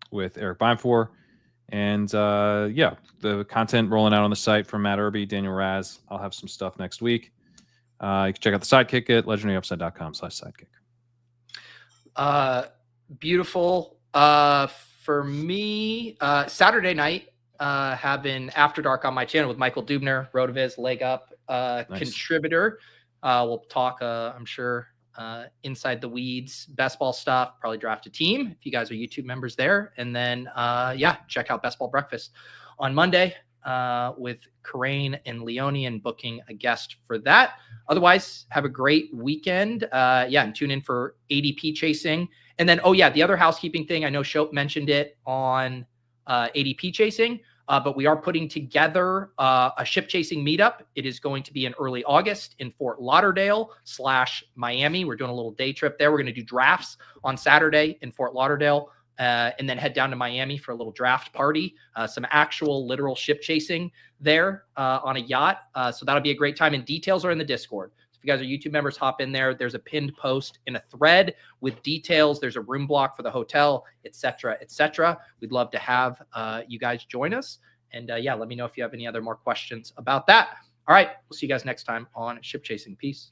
with Eric Beinfor. And the content rolling out on the site from Matt Irby, Daniel Raz. I'll have some stuff next week. You can check out the Sidekick at legendaryupside.com/sidekick. Beautiful. For me, Saturday night, having After Dark on my channel with Michael Dubner, Rotoviz, Leg Up nice. Contributor. We'll talk, I'm sure, inside the weeds, best ball stuff, probably draft a team if you guys are YouTube members there. And then, check out Best Ball Breakfast on Monday with Karain and Leone and booking a guest for that. Otherwise, have a great weekend. And tune in for ADP chasing. And then, the other housekeeping thing, I know Shope mentioned it on ADP chasing, but we are putting together a ship chasing meetup. It is going to be in early August in Fort Lauderdale / Miami. We're doing a little day trip there. We're going to do drafts on Saturday in Fort Lauderdale. And then head down to Miami for a little draft party, some actual literal ship chasing there on a yacht. So that'll be a great time. And details are in the Discord. So if you guys are YouTube members, hop in there. There's a pinned post in a thread with details. There's a room block for the hotel, etc., etc. We'd love to have you guys join us. And let me know if you have any other more questions about that. All right. We'll see you guys next time on Ship Chasing. Peace.